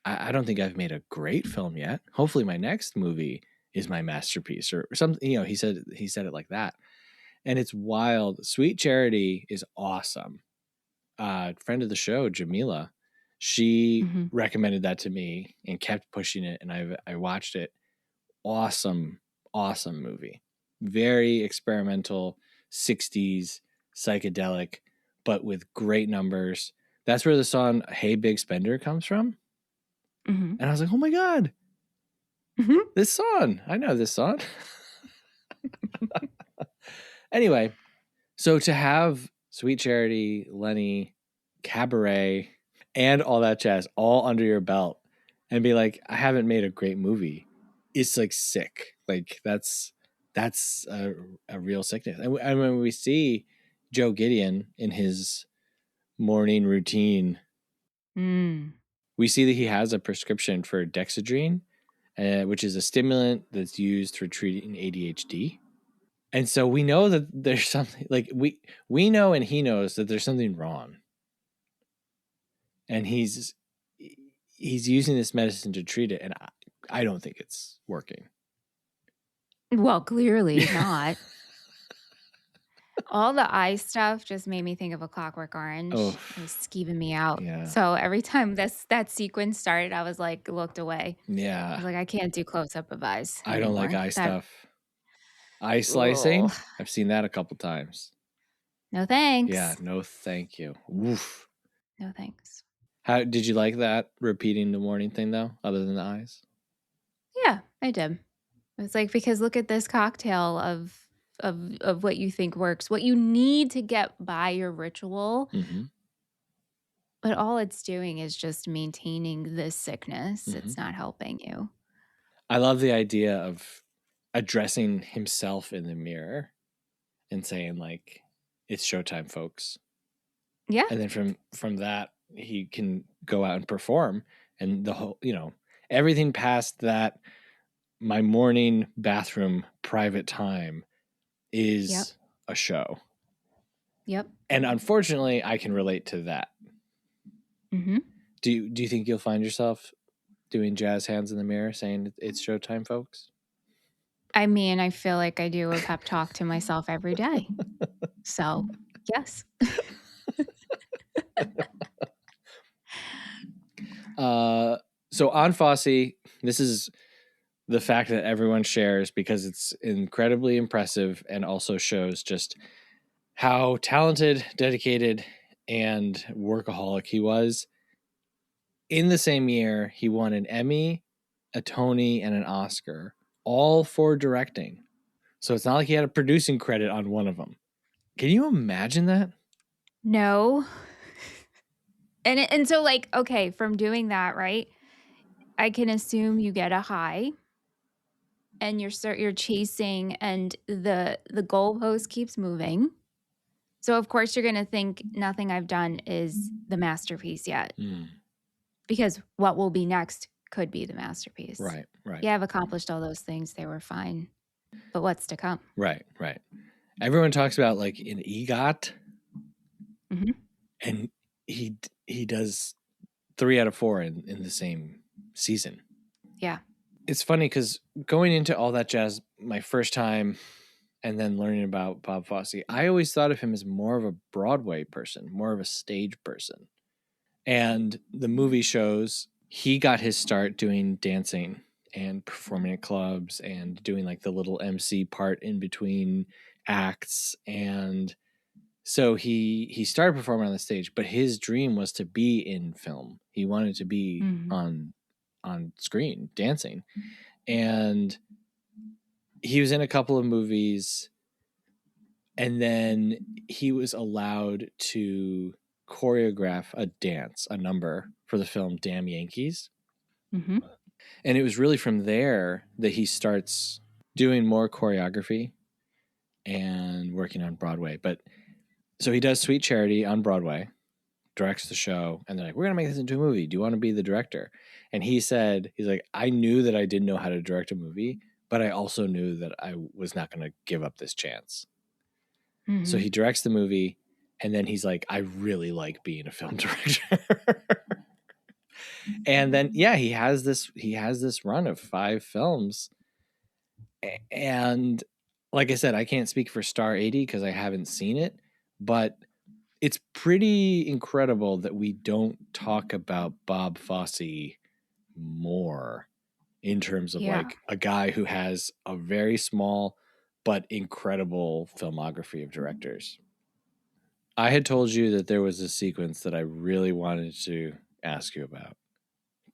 Speaker 2: I don't think I've made a great film yet. Hopefully my next movie is my masterpiece or something. He said it like that. And it's wild. Sweet Charity is awesome. Friend of the show, Jamila, she
Speaker 3: Mhm.
Speaker 2: recommended that to me and kept pushing it. And I watched it. Awesome movie. Very experimental, 60s, psychedelic, but with great numbers. That's where the song Hey Big Spender comes from.
Speaker 3: Mhm.
Speaker 2: And I was like, oh my God,
Speaker 3: Mhm.
Speaker 2: this song. I know this song. Anyway, so to have Sweet Charity, Lenny, Cabaret, and All That Jazz all under your belt and be like, I haven't made a great movie. It's like sick. Like that's a real sickness. And when we see Joe Gideon in his morning routine, we see that he has a prescription for dexedrine, which is a stimulant that's used for treating ADHD. And so we know that there's something like we know, and he knows that there's something wrong. And he's using this medicine to treat it, and I don't think it's working.
Speaker 3: Well, clearly not. All the eye stuff just made me think of A Clockwork Orange.
Speaker 2: Oh,
Speaker 3: It was skeeving me out.
Speaker 2: yeah.
Speaker 3: So every time that sequence started, I was like, looked away. I
Speaker 2: Yeah.
Speaker 3: was like, I can't do close up of eyes
Speaker 2: I don't like
Speaker 3: anymore.
Speaker 2: eye
Speaker 3: That,
Speaker 2: stuff. Eye
Speaker 3: ugh,
Speaker 2: slicing? I've seen that a couple times.
Speaker 3: no thanks.
Speaker 2: Yeah, no thank you. Oof.
Speaker 3: No thanks.
Speaker 2: How did you like that repeating the morning thing though, other than the eyes?
Speaker 3: Yeah, I did. It's like, because look at this cocktail of what you think works, what you need to get by your ritual,
Speaker 2: Mm-hmm.
Speaker 3: but all it's doing is just maintaining this sickness.
Speaker 2: Mm-hmm.
Speaker 3: It's not helping you.
Speaker 2: I love the idea of addressing himself in the mirror and saying like, "It's showtime, folks."
Speaker 3: Yeah.
Speaker 2: And then from that, he can go out and perform, and the whole, everything past that, my morning bathroom private time is
Speaker 3: Yep.
Speaker 2: a show.
Speaker 3: Yep.
Speaker 2: And unfortunately, I can relate to that.
Speaker 3: Mm-hmm.
Speaker 2: Do you think you'll find yourself doing jazz hands in the mirror saying it's showtime, folks?
Speaker 3: I mean, I feel like I do a pep talk to myself every day. So, yes.
Speaker 2: So on Fosse, this is the fact that everyone shares because it's incredibly impressive and also shows just how talented, dedicated, and workaholic he was. In the same year, he won an Emmy, a Tony, and an Oscar, all for directing. So it's not like he had a producing credit on one of them. Can you imagine that?
Speaker 3: No. And so, like, okay, from doing that, right? I can assume you get a high and you're chasing, and the goalpost keeps moving. So of course you're going to think nothing I've done is the masterpiece yet, because what will be next could be the masterpiece.
Speaker 2: Right.
Speaker 3: Yeah, I've accomplished all those things. They were fine. But what's to come?
Speaker 2: Right. Everyone talks about like an EGOT,
Speaker 3: Mm-hmm.
Speaker 2: and he does 3 out of 4 in the same season.
Speaker 3: Yeah.
Speaker 2: It's funny because going into all that jazz my first time and then learning about Bob Fosse, I always thought of him as more of a Broadway person, more of a stage person. And the movie shows he got his start doing dancing and performing at clubs and doing like the little MC part in between acts. And so he started performing on the stage, but his dream was to be in film. He wanted to be on screen dancing. And he was in a couple of movies, and then he was allowed to choreograph a number for the film Damn Yankees.
Speaker 3: Mm-hmm.
Speaker 2: And it was really from there that he starts doing more choreography and working on Broadway. But so he does Sweet Charity on Broadway, directs the show, and they're like, we're going to make this into a movie. Do you want to be the director? And he's like, I knew that I didn't know how to direct a movie, but I also knew that I was not going to give up this chance.
Speaker 3: Mm-hmm.
Speaker 2: So he directs the movie, and then he's like, I really like being a film director. And then, yeah, he has this run of 5 films. And like I said, I can't speak for Star 80 because I haven't seen it, but it's pretty incredible that we don't talk about Bob Fosse more in terms of like a guy who has a very small but incredible filmography of directors. I had told you that there was a sequence that I really wanted to ask you about.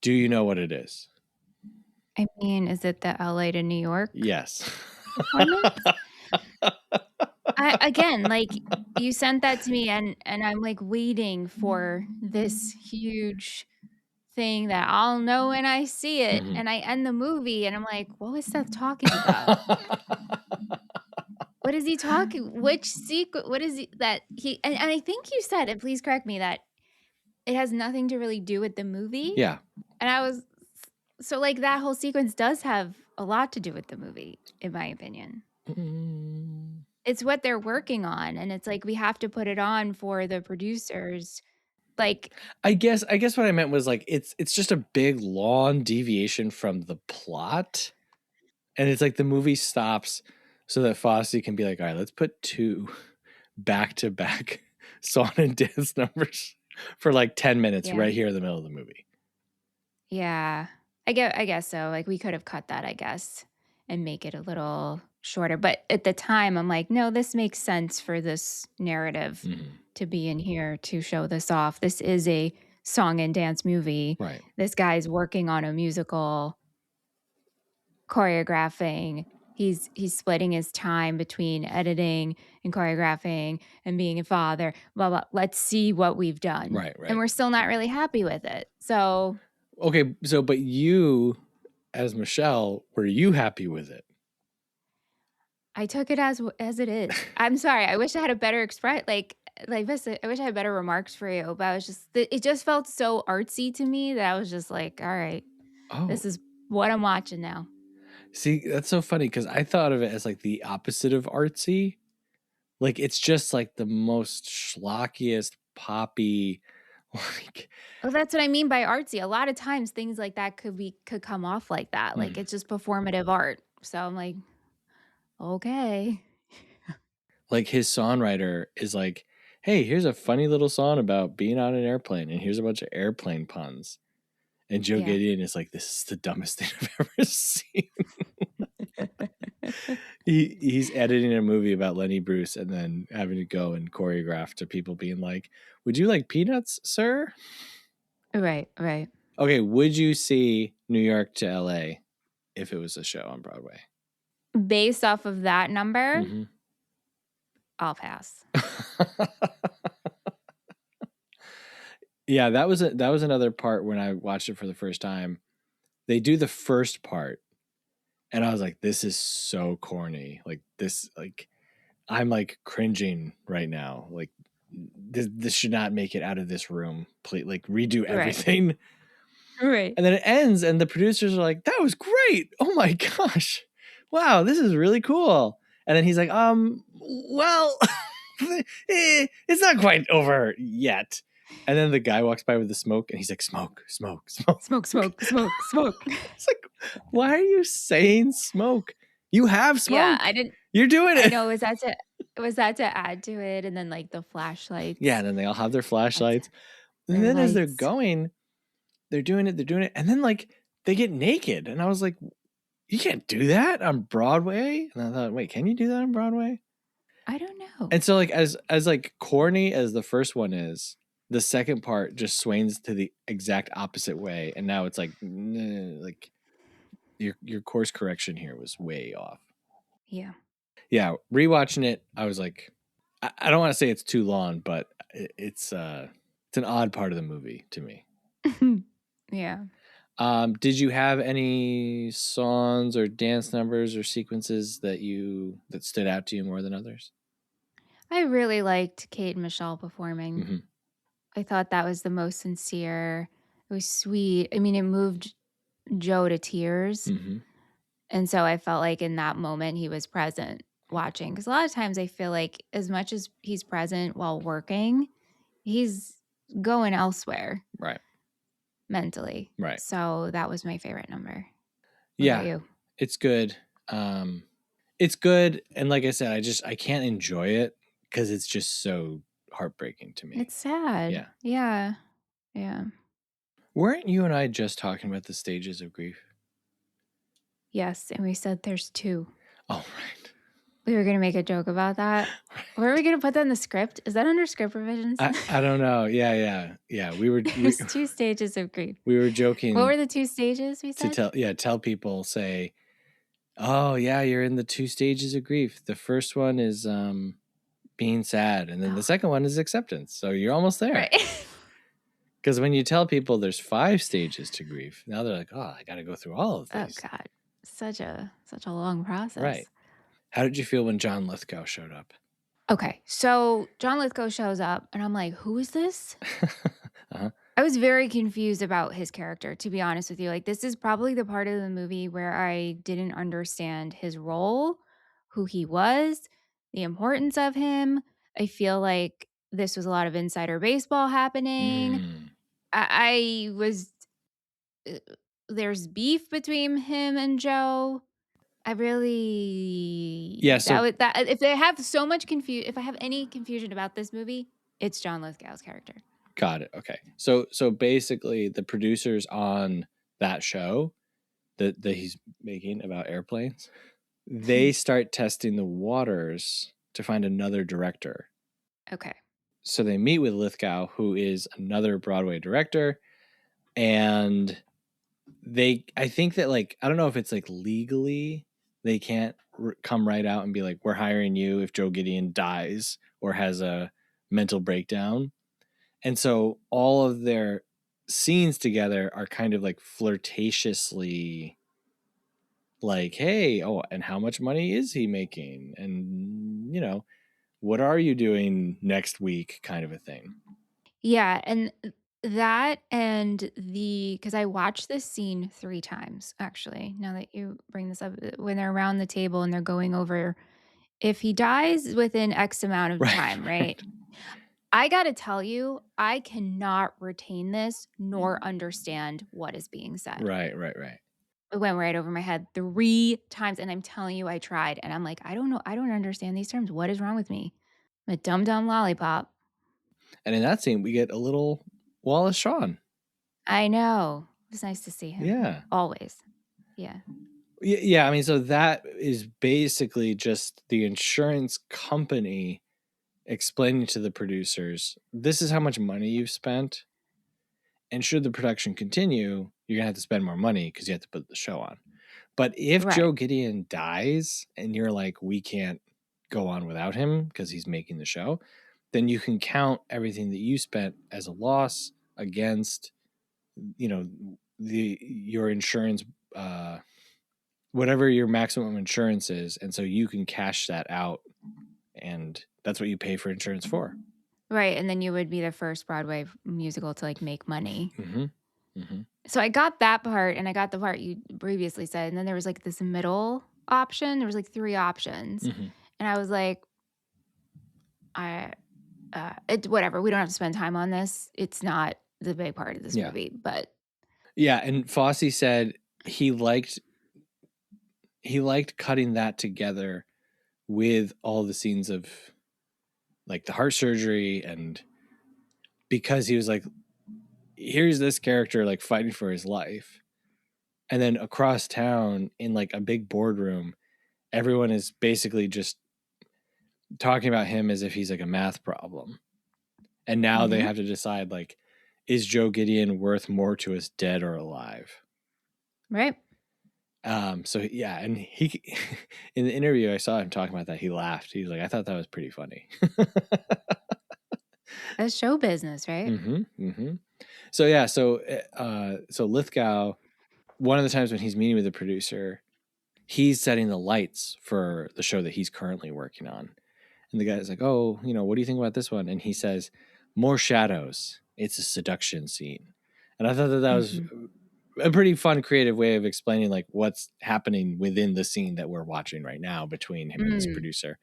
Speaker 2: Do you know what it is?
Speaker 3: I mean, is it the LA to New York
Speaker 2: Yes.
Speaker 3: performance? Again, like, you sent that to me, and I'm like waiting for this huge thing that I'll know when I see it.
Speaker 2: Mhm.
Speaker 3: And I end the movie and I'm like, what was Seth talking about? What is he talking? Which secret? What is he that he? And I think you said, and please correct me, that it has nothing to really do with the movie.
Speaker 2: Yeah.
Speaker 3: And I was so like, that whole sequence does have a lot to do with the movie, in my opinion. It's what they're working on, and it's like we have to put it on for the producers. Like,
Speaker 2: I guess what I meant was like it's just a big long deviation from the plot. And it's like the movie stops so that Fosse can be like, all right, let's put 2 back-to-back song and dance numbers for like 10 minutes right here in the middle of the movie.
Speaker 3: Yeah. I guess so. Like we could have cut that, I guess, and make it a little shorter. But at the time, I'm like, no, this makes sense for this narrative to be in here to show this off. This is a song and dance movie.
Speaker 2: Right.
Speaker 3: This guy's working on a musical, choreographing. He's splitting his time between editing and choreographing and being a father. Blah blah. Let's see what we've done.
Speaker 2: Right.
Speaker 3: And we're still not really happy with it. So
Speaker 2: okay, so but you, as Michelle, were you happy with it?
Speaker 3: I took it as it is. I'm sorry. I wish I had a better this. I wish I had better remarks for you, but I was just it just felt so artsy to me that I was just like, all right, this is what I'm watching now.
Speaker 2: See, that's so funny because I thought of it as like the opposite of artsy. Like it's just like the most schlockiest poppy. Like,
Speaker 3: well, that's what I mean by artsy. A lot of times things like that could come off like that. Like it's just performative art. So I'm like, okay.
Speaker 2: Like his songwriter is like, hey, here's a funny little song about being on an airplane, and here's a bunch of airplane puns. And Joe Gideon is like, this is the dumbest thing I've ever seen. He's editing a movie about Lenny Bruce and then having to go and choreograph to people being like, would you like peanuts, sir?
Speaker 3: Right.
Speaker 2: Okay, would you see New York to LA if it was a show on Broadway?
Speaker 3: Based off of that number, I'll pass.
Speaker 2: Yeah, that was another part when I watched it for the first time. They do the first part, and I was like, "This is so corny." Like this, like I'm like cringing right now. Like this should not make it out of this room. Please, like redo everything.
Speaker 3: Right.
Speaker 2: And then it ends, and the producers are like, "That was great! Oh my gosh, wow, this is really cool." And then he's like, well, it's not quite over yet." And then the guy walks by with the smoke, and he's like, "Smoke, smoke, smoke,
Speaker 3: smoke, smoke, smoke, smoke."
Speaker 2: It's like, why are you saying smoke? You have smoke.
Speaker 3: Yeah, I didn't.
Speaker 2: You're doing it.
Speaker 3: I know. Was that to add to it, and then like the flashlights?
Speaker 2: Yeah, and then they all have their flashlights, and then as they're going, they're doing it, and then like they get naked, and I was like, you can't do that on Broadway. And I thought, wait, can you do that on Broadway?
Speaker 3: I don't know.
Speaker 2: And so like as like corny as the first one is, the second part just swains to the exact opposite way, and now it's like your course correction here was way off.
Speaker 3: Yeah.
Speaker 2: Rewatching it, I was like, I don't want to say it's too long, but it's an odd part of the movie to me.
Speaker 3: Yeah.
Speaker 2: Did you have any songs or dance numbers or sequences that stood out to you more than others?
Speaker 3: I really liked Kate and Michelle performing. I thought that was the most sincere. It was sweet. I mean, it moved Joe to tears. And so I felt like in that moment he was present watching. Because a lot of times I feel like as much as he's present while working, he's going elsewhere.
Speaker 2: Right.
Speaker 3: Mentally.
Speaker 2: Right.
Speaker 3: So that was my favorite number.
Speaker 2: What about you? It's good. It's good. And like I said, I can't enjoy it because it's just so heartbreaking to me.
Speaker 3: It's sad. Yeah.
Speaker 2: Weren't you and I just talking about the stages of grief?
Speaker 3: Yes. And we said there's 2.
Speaker 2: Oh, right.
Speaker 3: We were going to make a joke about that. Where are we going to put that in the script? Is that under script revisions?
Speaker 2: I don't know. Yeah.
Speaker 3: There's 2 stages of grief.
Speaker 2: We were joking.
Speaker 3: What were the 2 stages we said?
Speaker 2: To tell people, say, oh, yeah, you're in the 2 stages of grief. The first one is being sad, and then the second one is acceptance. So you're almost there. Right. Because when you tell people there's 5 stages to grief, now they're like, oh, I got to go through all of these.
Speaker 3: Oh, God. Such a long process.
Speaker 2: Right. How did you feel when John Lithgow showed up?
Speaker 3: Okay, so John Lithgow shows up, and I'm like, who is this? I was very confused about his character, to be honest with you. Like, this is probably the part of the movie where I didn't understand his role, who he was, the importance of him. I feel like this was a lot of insider baseball happening. I was... there's beef between him and Joe. I really
Speaker 2: Yeah, so
Speaker 3: if they have so much if I have any confusion about this movie, it's John Lithgow's character.
Speaker 2: got it. Okay. So basically the producers on that show that he's making about airplanes, they start testing the waters to find another director.
Speaker 3: Okay.
Speaker 2: So they meet with Lithgow, who is another Broadway director, and I think that, like, I don't know if it's like legally they can't come right out and be like, we're hiring you if Joe Gideon dies or has a mental breakdown. And so all of their scenes together are kind of like flirtatiously like, hey, oh, and how much money is he making? And, what are you doing next week kind of a thing.
Speaker 3: Yeah, and that and because I watched this scene 3 times, actually, now that you bring this up, when they're around the table and they're going over if he dies within X amount of time, right? I gotta tell you, I cannot retain this nor understand what is being said.
Speaker 2: Right.
Speaker 3: It went right over my head 3 times, and I'm telling you I tried, and I'm like, "I don't know, I don't understand these terms. What is wrong with me? I'm a dumb lollipop."
Speaker 2: And in that scene, we get a little Wallace Shawn.
Speaker 3: I know. It's nice to see him.
Speaker 2: Yeah.
Speaker 3: Always. Yeah.
Speaker 2: Yeah. I mean, so that is basically just the insurance company explaining to the producers, this is how much money you've spent. And should the production continue, you're going to have to spend more money because you have to put the show on. But if
Speaker 3: Right.
Speaker 2: Joe Gideon dies and you're like, we can't go on without him because he's making the show, then you can count everything that you spent as a loss against, your insurance, whatever your maximum insurance is. And so you can cash that out. And that's what you pay for insurance for.
Speaker 3: Right, and then you would be the first Broadway musical to, like, make money.
Speaker 2: Mm-hmm. Mm-hmm.
Speaker 3: So I got that part, and I got the part you previously said, and then there was, like, this middle option. There was, like, 3 options,
Speaker 2: Mm-hmm.
Speaker 3: and I was like, whatever, we don't have to spend time on this. It's not the big part of this movie, but
Speaker 2: yeah, and Fosse said he liked cutting that together with all the scenes of like the heart surgery, and because he was like, here's this character like fighting for his life, and then across town in like a big boardroom, everyone is basically just talking about him as if he's like a math problem. And now they have to decide, like, is Joe Gideon worth more to us dead or alive?
Speaker 3: right.
Speaker 2: So yeah, and he in the interview I saw him talking about that, he laughed. He was like, I thought that was pretty funny.
Speaker 3: That's show business, right?
Speaker 2: So yeah, so Lithgow, one of the times when he's meeting with the producer, he's setting the lights for the show that he's currently working on. And the guy's like, oh, what do you think about this one? And he says, more shadows. It's a seduction scene. And I thought that was a pretty fun, creative way of explaining like what's happening within the scene that we're watching right now between him and this producer.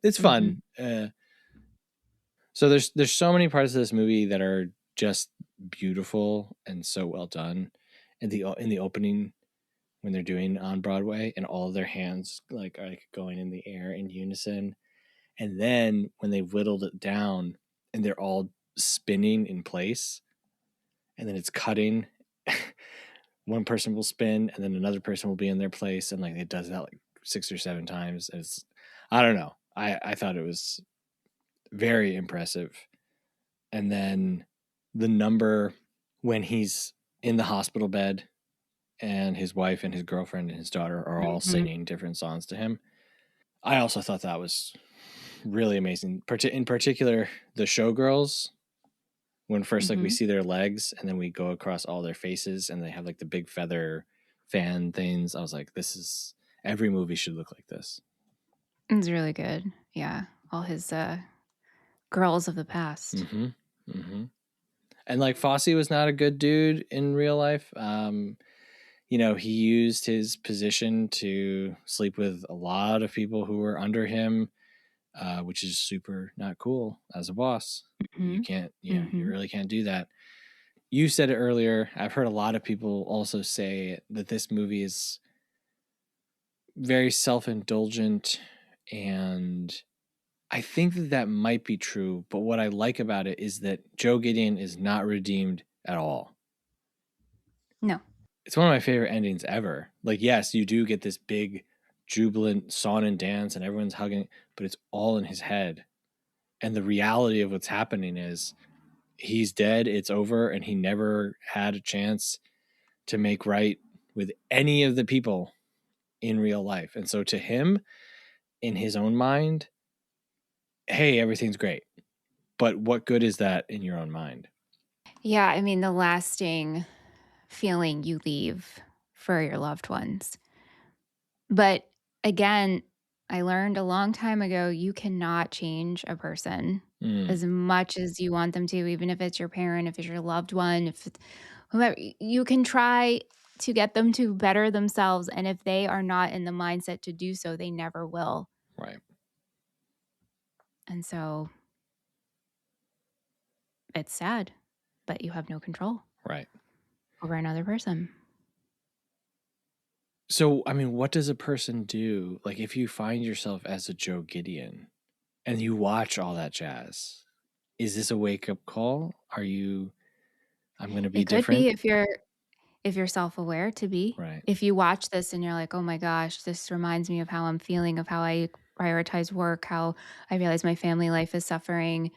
Speaker 2: It's fun. So there's so many parts of this movie that are just beautiful and so well done. In the opening, when they're doing on Broadway, and all of their hands like are like going in the air in unison, and then when they've whittled it down and they're all spinning in place, and then it's cutting. One person will spin and then another person will be in their place, and like it does that like 6 or 7 times. It's, I don't know. I thought it was very impressive. And then the number when he's in the hospital bed and his wife and his girlfriend and his daughter are all singing different songs to him. I also thought that was really amazing. In particular, the showgirls, when first like we see their legs and then we go across all their faces and they have like the big feather fan things. I was like, every movie should look like this.
Speaker 3: It's really good. Yeah. All his girls of the past.
Speaker 2: And like Fosse was not a good dude in real life. He used his position to sleep with a lot of people who were under him, which is super not cool as a boss. You can't, you really can't do that. You said it earlier. I've heard a lot of people also say that this movie is very self-indulgent, and I think that might be true, but what I like about it is that Joe Gideon is not redeemed at all.
Speaker 3: No.
Speaker 2: It's one of my favorite endings ever. Like, yes, you do get this big, jubilant song and dance, and everyone's hugging, but it's all in his head. And the reality of what's happening is he's dead, it's over, and he never had a chance to make right with any of the people in real life. And so to him, in his own mind, hey, everything's great. But what good is that in your own mind?
Speaker 3: Yeah, I mean, the lasting feeling you leave for your loved ones. But again, I learned a long time ago you cannot change a person as much as you want them to, even if it's your parent, if it's your loved one, if it's whomever. You can try to get them to better themselves. And if they are not in the mindset to do so, they never will.
Speaker 2: Right.
Speaker 3: And so it's sad, but you have no control
Speaker 2: Right.
Speaker 3: over another person.
Speaker 2: So, I mean, what does a person do? Like, if you find yourself as a Joe Gideon and you watch all that jazz, is this a wake-up call? Are you, I'm going to be
Speaker 3: It could
Speaker 2: different?
Speaker 3: be if you're self-aware to be.
Speaker 2: Right.
Speaker 3: If you watch this and you're like, "Oh my gosh, this reminds me of how I'm feeling, of how I prioritize work, how I realize my family life is suffering,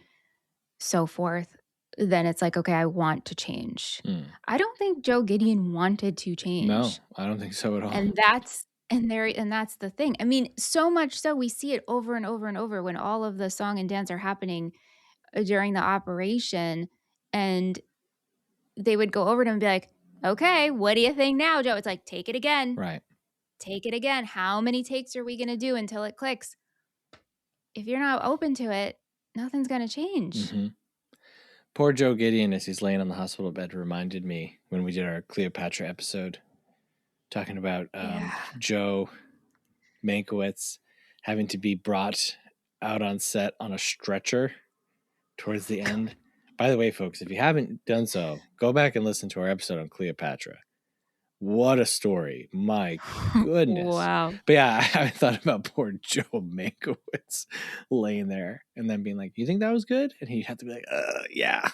Speaker 3: so forth," then it's like, "Okay, I want to change." I don't think Joe Gideon wanted to
Speaker 2: No,
Speaker 3: change.
Speaker 2: I don't think so at all.
Speaker 3: And that's the thing. I mean, so much so we see it over and over and over when all of the song and dance are happening during the operation, and they would go over to him and be like, "Okay, what do you think now, Joe?" It's like, "Take it again.
Speaker 2: Right.
Speaker 3: Take it again. How many takes are we gonna do until it clicks?" If you're not open to it, nothing's gonna change.
Speaker 2: Mm-hmm. Poor Joe Gideon, as he's laying on the hospital bed, reminded me when we did our Cleopatra episode, talking about
Speaker 3: Yeah.
Speaker 2: Joe Mankiewicz having to be brought out on set on a stretcher towards the end. By the way, folks, if you haven't done so, go back and listen to our episode on Cleopatra. What a story. My goodness.
Speaker 3: Wow.
Speaker 2: But yeah, I thought about poor Joe Mankiewicz laying there and then being like, you think that was good? And he'd have to be like, yeah.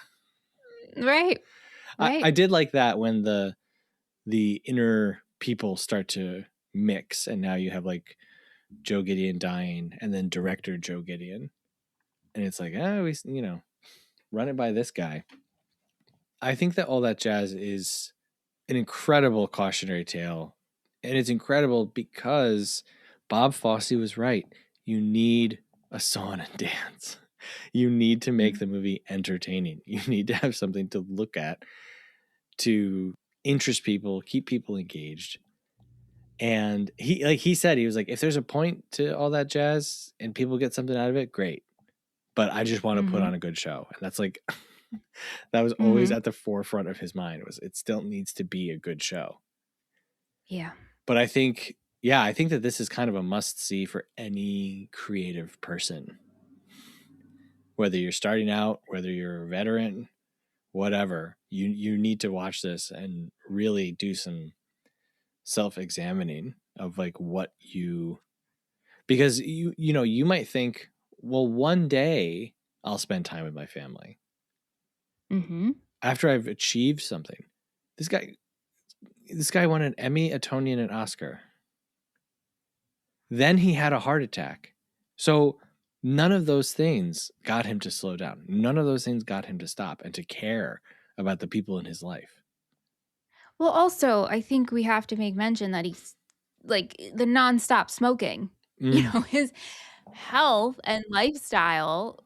Speaker 3: Right. Right.
Speaker 2: I did like that when the inner people start to mix, and now you have like Joe Gideon dying and then director Joe Gideon. And it's like, we run it by this guy. I think that all that jazz is an incredible cautionary tale. And it's incredible because Bob Fosse was right. You need a song and dance. You need to make the movie entertaining. You need to have something to look at to interest people, keep people engaged. And he said, he was like, if there's a point to all that jazz and people get something out of it, great. But I just want to put on a good show. And that's like, that was always at the forefront of his mind, was it still needs to be a good show.
Speaker 3: Yeah.
Speaker 2: But I think that this is kind of a must see for any creative person. Whether you're starting out, whether you're a veteran, whatever, you need to watch this and really do some self-examining of like because you might think, well, one day I'll spend time with my family.
Speaker 3: Mm-hmm.
Speaker 2: After I've achieved something. This guy won an Emmy, a Tony, and an Oscar. Then he had a heart attack. So none of those things got him to slow down. None of those things got him to stop and to care about the people in his life.
Speaker 3: Well, also, I think we have to make mention that he's like the nonstop smoking. His health and lifestyle,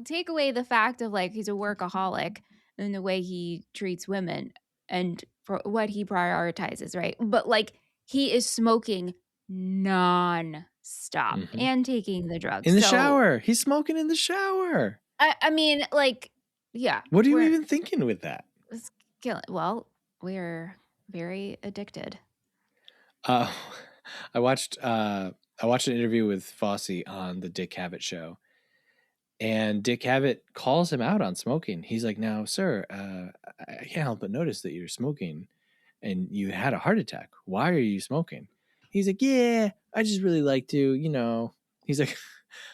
Speaker 3: take away the fact of like he's a workaholic and the way he treats women and for what he prioritizes, right? But like he is smoking non-stop and taking the drugs.
Speaker 2: In the shower. He's smoking in the shower.
Speaker 3: I mean, like, yeah.
Speaker 2: What are you even thinking with that?
Speaker 3: Well, we're very addicted.
Speaker 2: I watched an interview with Fosse on the Dick Cavett show, and Dick Cavett calls him out on smoking. He's like, "Now, sir, I can't help but notice that you're smoking, and you had a heart attack. Why are you smoking?" He's like, yeah, I just really like to, you know. He's like,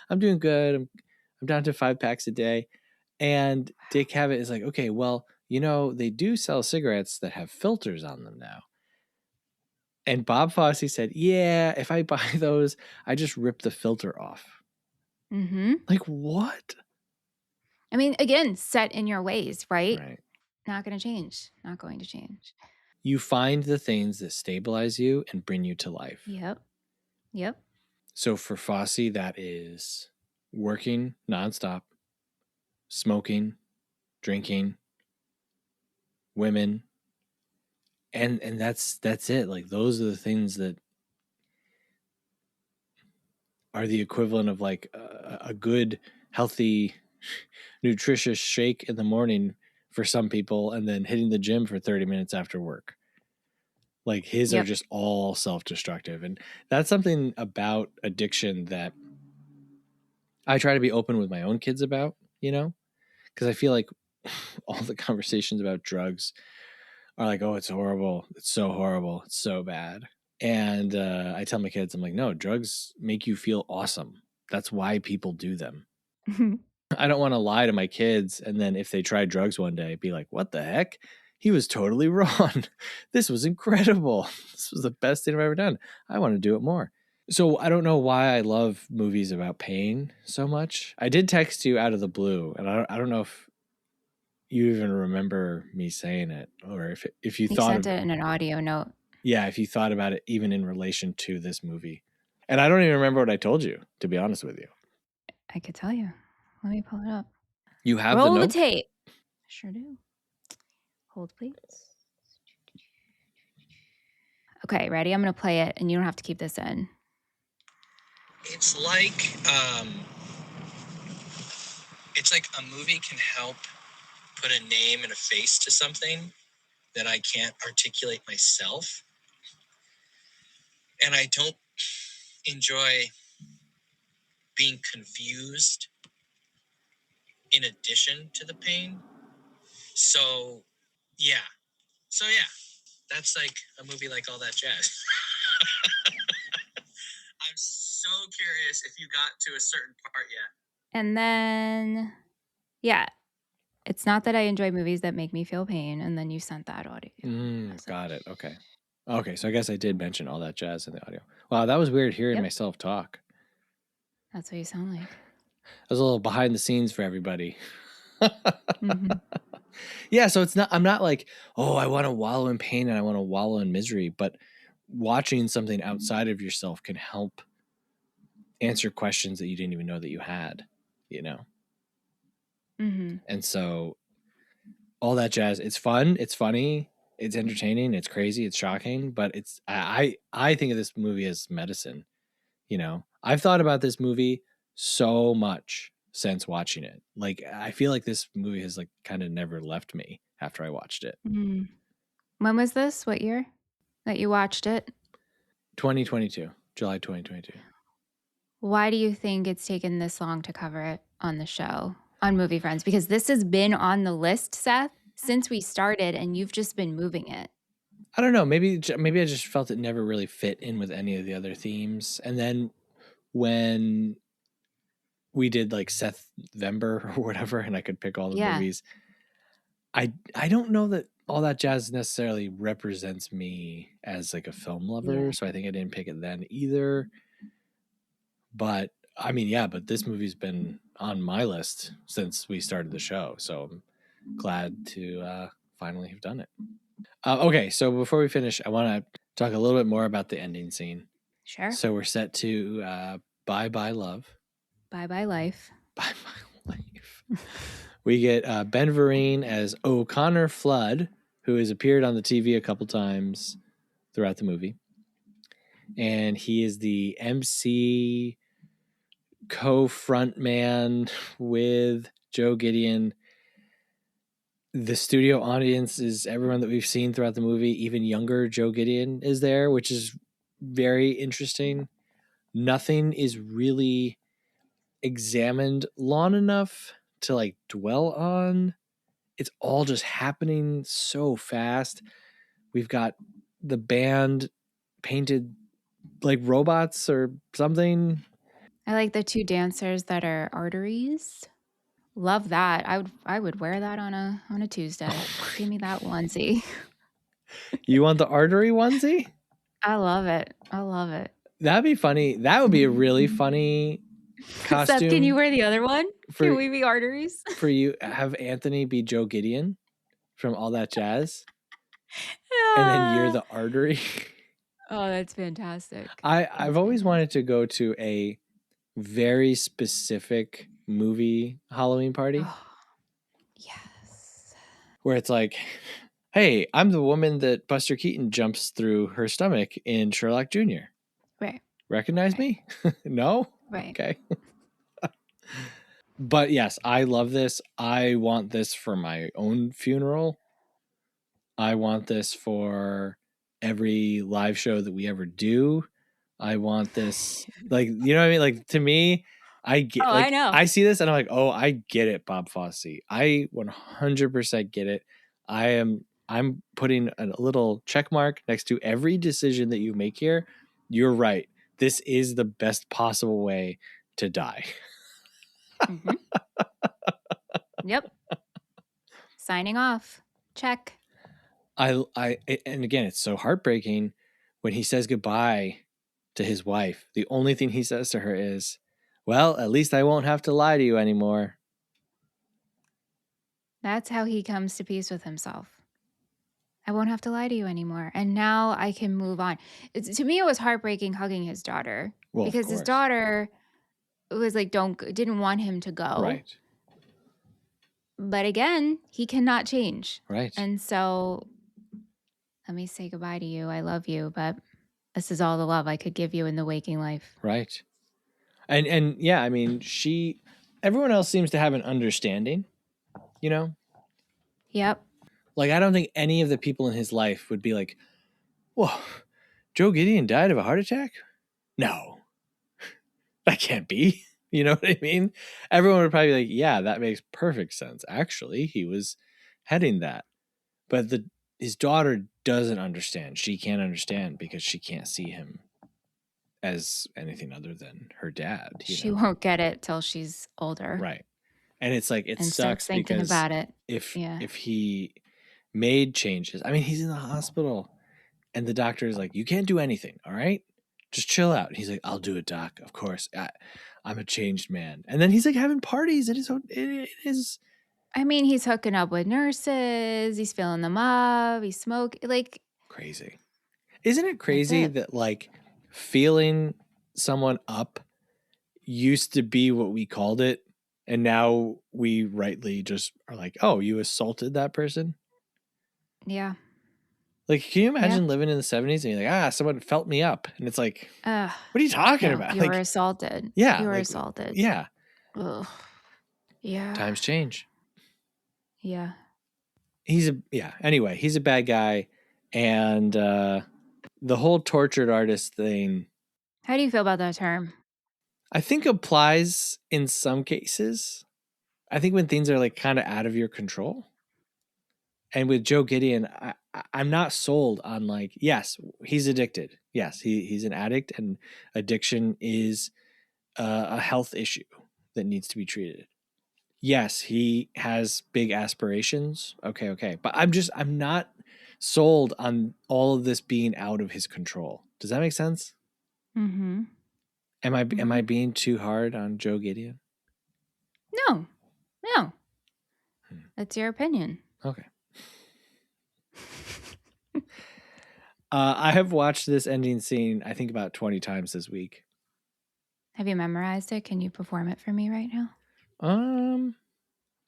Speaker 2: I'm doing good. I'm down to 5 packs a day. And Dick Cavett is like, okay, well, you know, they do sell cigarettes that have filters on them now. And Bob Fosse said, yeah, if I buy those, I just rip the filter off.
Speaker 3: Mm-hmm.
Speaker 2: Like, what?
Speaker 3: I mean, again, set in your ways, right?
Speaker 2: Right.
Speaker 3: Not going to change. Not going to change.
Speaker 2: You find the things that stabilize you and bring you to life.
Speaker 3: Yep. Yep.
Speaker 2: So for Fosse, that is working nonstop, smoking, drinking, women, and that's it. Like, those are the things that are the equivalent of like a good, healthy, nutritious shake in the morning for some people, and then hitting the gym for 30 minutes after work. Like, his are
Speaker 3: Yep.
Speaker 2: just all self-destructive. And that's something about addiction that I try to be open with my own kids about, you know, because I feel like all the conversations about drugs are like, oh, it's horrible. It's so horrible. It's so bad. And I tell my kids, I'm like, no, drugs make you feel awesome. That's why people do them. I don't want to lie to my kids. And then if they try drugs one day, be like, what the heck? He was totally wrong. This was incredible. This was the best thing I've ever done. I want to do it more. So I don't know why I love movies about pain so much. I did text you out of the blue, and I don't know if you even remember me saying it, or if you
Speaker 3: You
Speaker 2: thought
Speaker 3: sent
Speaker 2: of
Speaker 3: it in an audio note.
Speaker 2: Yeah, if you thought about it even in relation to this movie. And I don't even remember what I told you, to be honest with you.
Speaker 3: I could tell you. Let me pull it up.
Speaker 2: You have
Speaker 3: Roll
Speaker 2: the
Speaker 3: the
Speaker 2: note?
Speaker 3: tape. Sure do. Hold, please. Okay, ready? I'm going to play it, and you don't have to keep this in.
Speaker 2: It's like a movie can help put a name and a face to something that I can't articulate myself. And I don't enjoy being confused in addition to the pain. So, yeah. That's like a movie like All That Jazz. I'm so curious if you got to a certain part yet.
Speaker 3: And then, yeah, it's not that I enjoy movies that make me feel pain. And then you sent that audio.
Speaker 2: Got it. Okay. Okay, so I guess I did mention All That Jazz in the audio. Wow, that was weird hearing myself talk.
Speaker 3: That's what you sound like.
Speaker 2: I was a little behind the scenes for everybody.
Speaker 3: Mm-hmm.
Speaker 2: Yeah, so I'm not like, oh, I want to wallow in pain and I want to wallow in misery, but watching something outside of yourself can help answer questions that you didn't even know that you had, you know?
Speaker 3: Mm-hmm.
Speaker 2: And so All That Jazz, it's fun, it's funny, it's entertaining, it's crazy, it's shocking, but I think of this movie as medicine, you know? I've thought about this movie so much since watching it. Like, I feel like this movie has like kind of never left me after I watched it.
Speaker 3: Mm. When was this? What year that you watched it?
Speaker 2: 2022, July 2022.
Speaker 3: Why do you think it's taken this long to cover it on the show, on Movie Friends? Because this has been on the list, Seth, since we started, and you've just been moving it.
Speaker 2: I don't know. Maybe I just felt it never really fit in with any of the other themes. And then when we did like Seth Vember or whatever, and I could pick all the movies, I don't know that All That Jazz necessarily represents me as like a film lover. So I think I didn't pick it then either. But I mean, yeah, but this movie's been on my list since we started the show. So I'm glad to finally have done it. Okay, so before we finish, I want to talk a little bit more about the ending scene.
Speaker 3: Sure.
Speaker 2: So we're set to Bye Bye Love.
Speaker 3: Bye Bye Life.
Speaker 2: Bye Bye Life. We get Ben Vereen as O'Connor Flood, who has appeared on the TV a couple times throughout the movie. And he is the MC co-frontman with Joe Gideon. The studio audience is everyone that we've seen throughout the movie. Even younger Joe Gideon is there, which is very interesting. Nothing is really examined long enough to like dwell on. It's all just happening so fast. We've got the band painted like robots or something.
Speaker 3: I like the 2 dancers that are arteries. Love that. I would wear that on a Tuesday. Give me that onesie.
Speaker 2: You want the artery onesie?
Speaker 3: I love it. I love it.
Speaker 2: That'd be funny. That would be a really funny costume.
Speaker 3: Seth, can you wear the other one?
Speaker 2: for
Speaker 3: Can we be arteries?
Speaker 2: for you? Have Anthony be Joe Gideon from All That Jazz, and then you're the artery.
Speaker 3: Oh, that's fantastic.
Speaker 2: I've always wanted to go to a very specific movie Halloween party
Speaker 3: Oh, yes.
Speaker 2: where it's like, hey, I'm the woman that Buster Keaton jumps through her stomach in Sherlock Jr.
Speaker 3: Right.
Speaker 2: Recognize me? No?
Speaker 3: Right.
Speaker 2: Okay. But yes, I love this. I want this for my own funeral. I want this for every live show that we ever do. I want this, like, you know what I mean? Like, to me, I get,
Speaker 3: I know.
Speaker 2: I see this and I'm like, oh, I get it, Bob Fosse. I 100% get it. I'm putting a little check mark next to every decision that you make here. You're right. This is the best possible way to die.
Speaker 3: Mm-hmm. Yep. Signing off. Check.
Speaker 2: And again, it's so heartbreaking when he says goodbye to his wife. The only thing he says to her is, well, at least I won't have to lie to you anymore.
Speaker 3: That's how he comes to peace with himself. I won't have to lie to you anymore. And now I can move on. To me, it was heartbreaking hugging his daughter.
Speaker 2: Well,
Speaker 3: because his daughter was like, didn't want him to go.
Speaker 2: Right.
Speaker 3: But again, he cannot change.
Speaker 2: Right.
Speaker 3: And so let me say goodbye to you. I love you, but this is all the love I could give you in the waking life.
Speaker 2: Right. And yeah, I mean, everyone else seems to have an understanding, you know?
Speaker 3: Yep.
Speaker 2: Like, I don't think any of the people in his life would be like, whoa, Joe Gideon died of a heart attack? No, that can't be. You know what I mean? Everyone would probably be like, yeah, that makes perfect sense. Actually, he was heading that. But his daughter doesn't understand. She can't understand because she can't see him as anything other than her dad.
Speaker 3: She won't get it till she's older.
Speaker 2: Right. And it's like, it
Speaker 3: and
Speaker 2: sucks
Speaker 3: starts thinking
Speaker 2: because
Speaker 3: about it.
Speaker 2: if he made changes, I mean, he's in the hospital and the doctor is like, you can't do anything. All right. Just chill out. And he's like, I'll do it, doc. Of course. I'm a changed man. And then he's like having parties at his
Speaker 3: I mean, he's hooking up with nurses. He's filling them up. He's smoking. Like,
Speaker 2: crazy. Isn't it crazy that like feeling someone up used to be what we called it, and now we rightly just are like, oh, you assaulted that person?
Speaker 3: Yeah.
Speaker 2: Like, can you imagine living in the 70s and you're like, someone felt me up, and it's like, what are you talking about?
Speaker 3: You were assaulted.
Speaker 2: Yeah,
Speaker 3: you were assaulted.
Speaker 2: Yeah.
Speaker 3: Ugh. Yeah.
Speaker 2: Times change.
Speaker 3: Yeah.
Speaker 2: Anyway, he's a bad guy, and the whole tortured artist thing.
Speaker 3: How do you feel about that term?
Speaker 2: I think applies in some cases. I think when things are like kind of out of your control. And with Joe Gideon, I'm not sold on like, yes, he's addicted. Yes, he's an addict, and addiction is a health issue that needs to be treated. Yes, he has big aspirations. Okay. But I'm not sold on all of this being out of his control. Does that make sense?
Speaker 3: Mm-hmm.
Speaker 2: Am I being too hard on Joe Gideon?
Speaker 3: No. That's your opinion.
Speaker 2: Okay. I have watched this ending scene, I think, about 20 times this week.
Speaker 3: Have you memorized it? Can you perform it for me right now?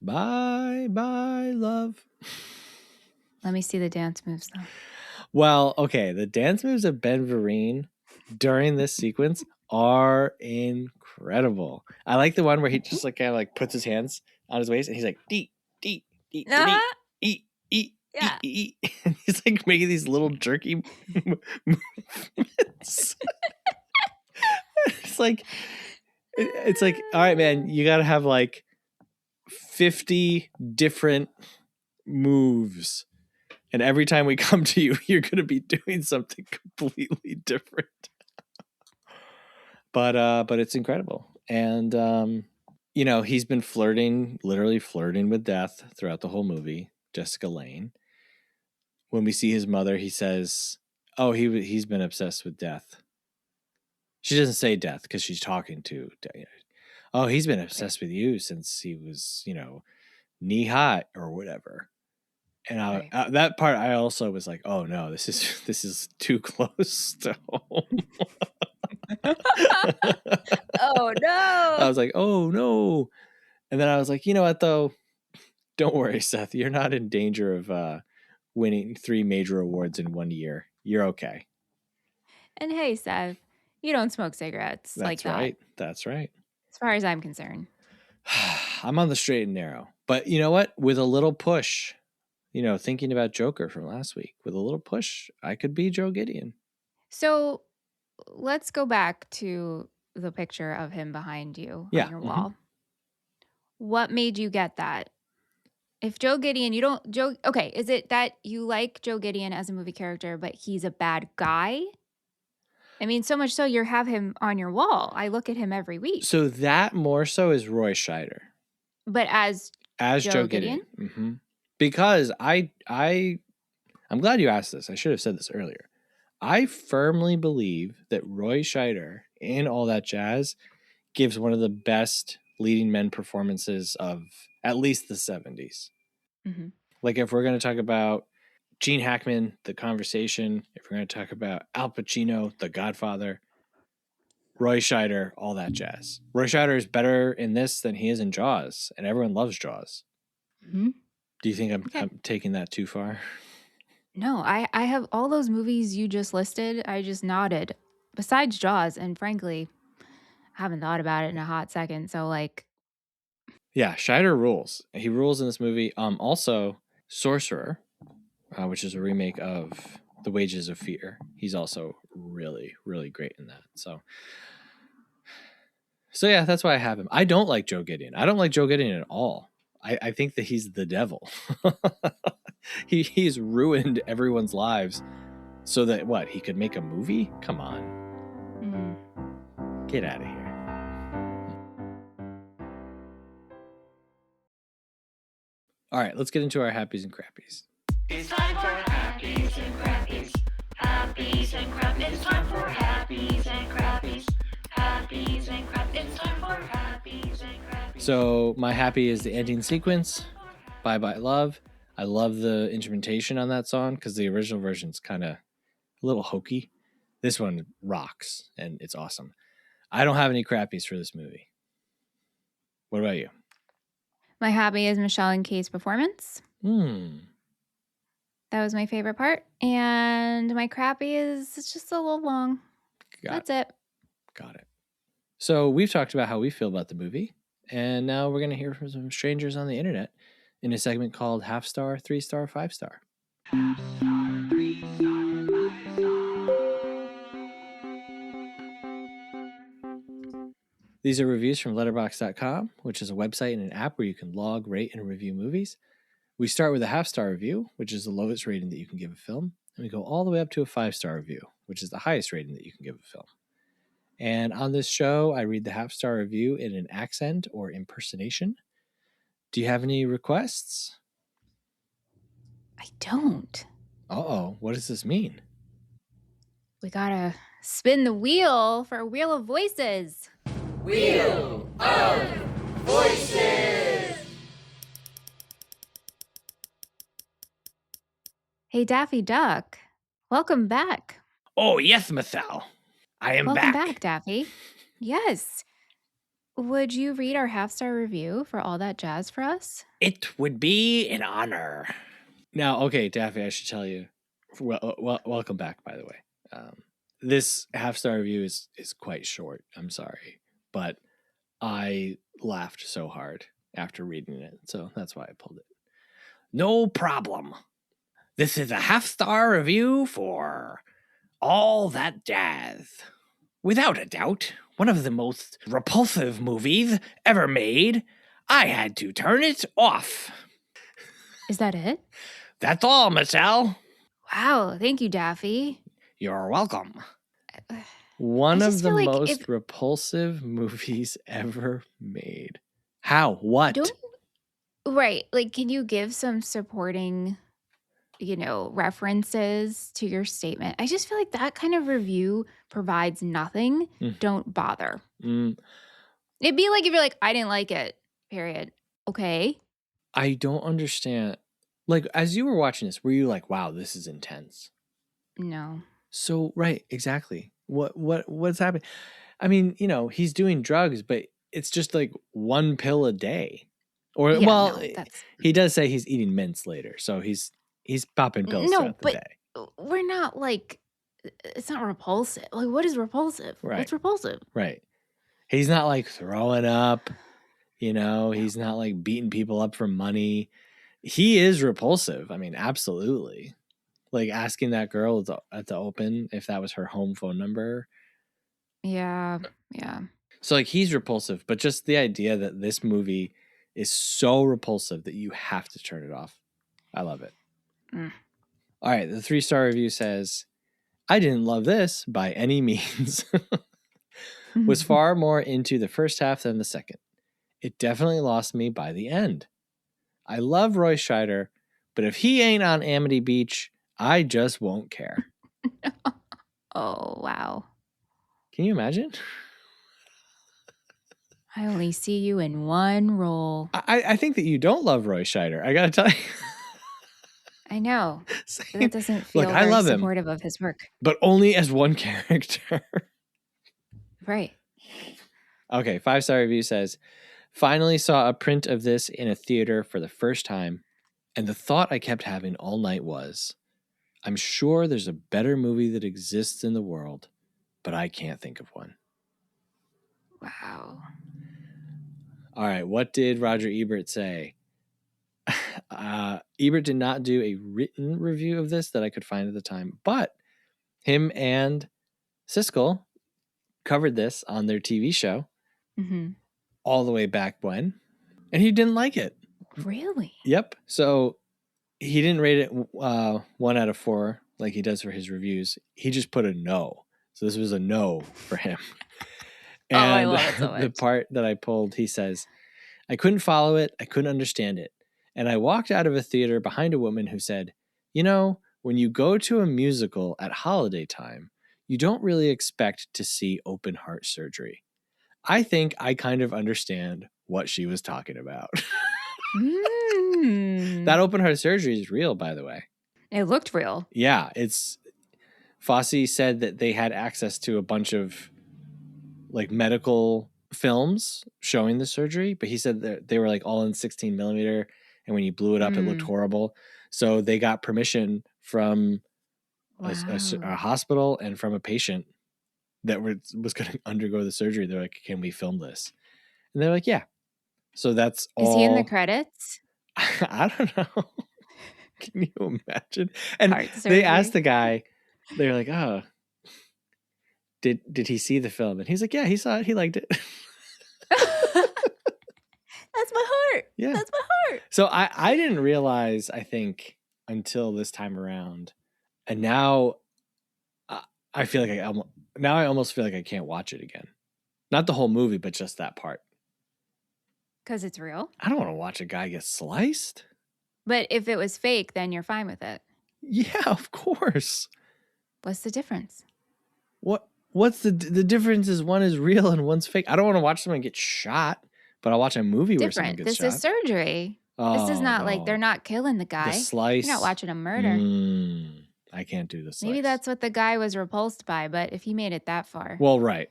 Speaker 2: Bye, love.
Speaker 3: Let me see the dance moves, though.
Speaker 2: Well, okay. The dance moves of Ben Vereen during this sequence are incredible. I like the one where he just like kind of like puts his hands on his waist and he's like, dee, dee, dee, dee, eat.
Speaker 3: Yeah.
Speaker 2: Eat. And he's like making these little jerky movements. It's like, all right, man, you got to have like 50 different moves. And every time we come to you, you're going to be doing something completely different. But it's incredible. And you know, he's been literally flirting with death throughout the whole movie, Jessica Lange. When we see his mother, he says, "Oh, he's been obsessed with death." She doesn't say death because she's talking to. Oh, he's been obsessed with you since he was, you know, knee high or whatever. And that part, I also was like, "Oh no, this is too close to home."
Speaker 3: Oh no!
Speaker 2: I was like, "Oh no," and then I was like, "You know what though? Don't worry, Seth. You're not in danger of winning 3 major awards in 1 year. You're okay."
Speaker 3: And hey, Seth, you don't smoke cigarettes like that.
Speaker 2: Right. That's right.
Speaker 3: As far as I'm concerned.
Speaker 2: I'm on the straight and narrow. But you know what? With a little push, you know, thinking about Joker from last week, with a little push, I could be Joe Gideon.
Speaker 3: So let's go back to the picture of him behind you on your wall. What made you get that? If Joe Gideon, okay, is it that you like Joe Gideon as a movie character, but he's a bad guy? I mean, so much so you have him on your wall. I look at him every week.
Speaker 2: So that more so is Roy Scheider.
Speaker 3: But as
Speaker 2: Joe Gideon? Mm-hmm. Because I'm glad you asked this. I should have said this earlier. I firmly believe that Roy Scheider in All That Jazz gives one of the best leading men performances of at least the 70s.
Speaker 3: Mm-hmm.
Speaker 2: Like if we're going to talk about Gene Hackman, The Conversation, if we're going to talk about Al Pacino, The Godfather, Roy Scheider, All That Jazz. Roy Scheider is better in this than he is in Jaws, and everyone loves Jaws.
Speaker 3: Mm-hmm.
Speaker 2: Do you think I'm taking that too far?
Speaker 3: No, I have all those movies you just listed. I just nodded. Besides Jaws, and frankly, I haven't thought about it in a hot second. So like,
Speaker 2: yeah, Scheider rules. He rules in this movie. Also, Sorcerer, which is a remake of The Wages of Fear. He's also really, really great in that. So yeah, that's why I have him. I don't like Joe Gideon. I don't like Joe Gideon at all. I think that he's the devil. He's ruined everyone's lives so that he could make a movie? Come on. Get out of here. All right, let's get into our happies and crappies.
Speaker 1: It's time for happies and crappies. Happies and crappies. It's time for happies and crappies. Happies and crappies. It's time for happies and crappies.
Speaker 2: So my happy is the ending sequence, Bye Bye Love. I love the instrumentation on that song because the original version's kind of a little hokey. This one rocks and it's awesome. I don't have any crappies for this movie. What about you?
Speaker 3: My happy is Michelle and Kate's performance. That was my favorite part. And my crappy is it's just a little long. That's it.
Speaker 2: Got it. So we've talked about how we feel about the movie. And now we're going to hear from some strangers on the internet in a segment called Half Star, 3-Star, 5-Star.
Speaker 1: Half star, 3-star, 5-star.
Speaker 2: These are reviews from letterboxd.com, which is a website and an app where you can log, rate, and review movies. We start with a half-star review, which is the lowest rating that you can give a film. And we go all the way up to a 5-star review, which is the highest rating that you can give a film. And on this show, I read the half-star review in an accent or impersonation. Do you have any requests?
Speaker 3: I don't.
Speaker 2: Uh-oh, what does this mean?
Speaker 3: We gotta spin the wheel for a Wheel of Voices.
Speaker 1: Wheel of Voices!
Speaker 3: Hey, Daffy Duck. Welcome back.
Speaker 2: Oh, yes, Mathal. I am
Speaker 3: Welcome back, Daffy. Yes. Would you read our half-star review for All That Jazz for us?
Speaker 2: It would be an honor. Now, okay, Daffy, I should tell you. Well, welcome back, by the way. This half-star review is quite short. I'm sorry. But I laughed so hard after reading it. So that's why I pulled it. No problem. This is a half-star review for All That Jazz. Without a doubt, one of the most repulsive movies ever made. I had to turn it off.
Speaker 3: Is that it?
Speaker 2: That's all, Michelle.
Speaker 3: Wow, thank you, Daffy.
Speaker 2: You're welcome. One
Speaker 3: I
Speaker 2: of
Speaker 3: just
Speaker 2: the
Speaker 3: feel like
Speaker 2: most repulsive movies ever made. How? What?
Speaker 3: don't right, like, can you give some supporting, references to your statement? I just feel like that kind of review provides nothing.
Speaker 2: Mm.
Speaker 3: Don't bother.
Speaker 2: Mm,
Speaker 3: It'd be like if you're like, "I didn't like it." Period. Okay.
Speaker 2: I don't understand. Like, as you were watching this, were you like, wow, this is intense?
Speaker 3: No.
Speaker 2: So, right, exactly. What's happening? I mean, he's doing drugs, but it's just like one pill a day. Or
Speaker 3: Yeah,
Speaker 2: well,
Speaker 3: no, that's
Speaker 2: he does say he's eating mints later, so he's popping pills
Speaker 3: no,
Speaker 2: throughout the
Speaker 3: but
Speaker 2: day.
Speaker 3: we're not like it's not repulsive. Like, what is repulsive?
Speaker 2: Right.
Speaker 3: What's repulsive?
Speaker 2: Right. He's not like throwing up, he's not like beating people up for money. He is repulsive. I mean, absolutely. Like asking that girl at the open if that was her home phone number.
Speaker 3: Yeah. Yeah.
Speaker 2: So like he's repulsive, but just the idea that this movie is so repulsive that you have to turn it off. I love it.
Speaker 3: Mm.
Speaker 2: All right, the 3-star review says, I didn't love this by any means. Was far more into the first half than the second. It definitely lost me by the end. I love Roy Scheider, but if he ain't on Amity Beach, I just won't care.
Speaker 3: Oh, wow.
Speaker 2: Can you imagine?
Speaker 3: I only see you in one role.
Speaker 2: I think that you don't love Roy Scheider. I gotta tell you.
Speaker 3: I know. But that doesn't
Speaker 2: Look,
Speaker 3: feel
Speaker 2: I
Speaker 3: very
Speaker 2: love him,
Speaker 3: supportive of his work.
Speaker 2: but only as one character.
Speaker 3: Right.
Speaker 2: Okay, 5-star review says, finally saw a print of this in a theater for the first time, and the thought I kept having all night was, I'm sure there's a better movie that exists in the world, but I can't think of one.
Speaker 3: Wow.
Speaker 2: All right, what did Roger Ebert say? Ebert did not do a written review of this that I could find at the time, but him and Siskel covered this on their TV show all the way back when, and he didn't like it.
Speaker 3: Really?
Speaker 2: Yep. So he didn't rate it 1 out of 4 like he does for his reviews. He just put a no. So this was a no for him. And
Speaker 3: I love it so much.
Speaker 2: The part that I pulled, he says, I couldn't follow it. I couldn't understand it. And I walked out of a theater behind a woman who said, when you go to a musical at holiday time, you don't really expect to see open heart surgery. I think I kind of understand what she was talking about. That open heart surgery is real, by the way.
Speaker 3: It looked real.
Speaker 2: Yeah, Fosse said that they had access to a bunch of like medical films showing the surgery, but he said that they were like all in 16 millimeter, and when you blew it up, it looked horrible. So they got permission from a hospital and from a patient that was going to undergo the surgery. They're like, can we film this? And they're like, yeah. So that's all.
Speaker 3: Is he in the credits?
Speaker 2: I don't know. Can you imagine? And they asked the guy, they're like, oh, did he see the film? And he's like, yeah, he saw it. He liked it.
Speaker 3: That's my heart.
Speaker 2: Yeah.
Speaker 3: That's my heart.
Speaker 2: So I didn't realize, I think, until this time around. And now I feel like I almost feel like I can't watch it again. Not the whole movie, but just that part.
Speaker 3: Because it's real?
Speaker 2: I don't want to watch a guy get sliced.
Speaker 3: But if it was fake, then you're fine with it.
Speaker 2: Yeah, of course.
Speaker 3: What's the difference?
Speaker 2: What's the difference is one is real and one's fake. I don't want to watch someone get shot, but I'll watch a movie where someone gets shot.
Speaker 3: This is surgery. This is not like they're not killing the guy.
Speaker 2: The slice.
Speaker 3: You're not watching a murder.
Speaker 2: I can't do the slice.
Speaker 3: Maybe that's what the guy was repulsed by, but if he made it that far.
Speaker 2: Well, right.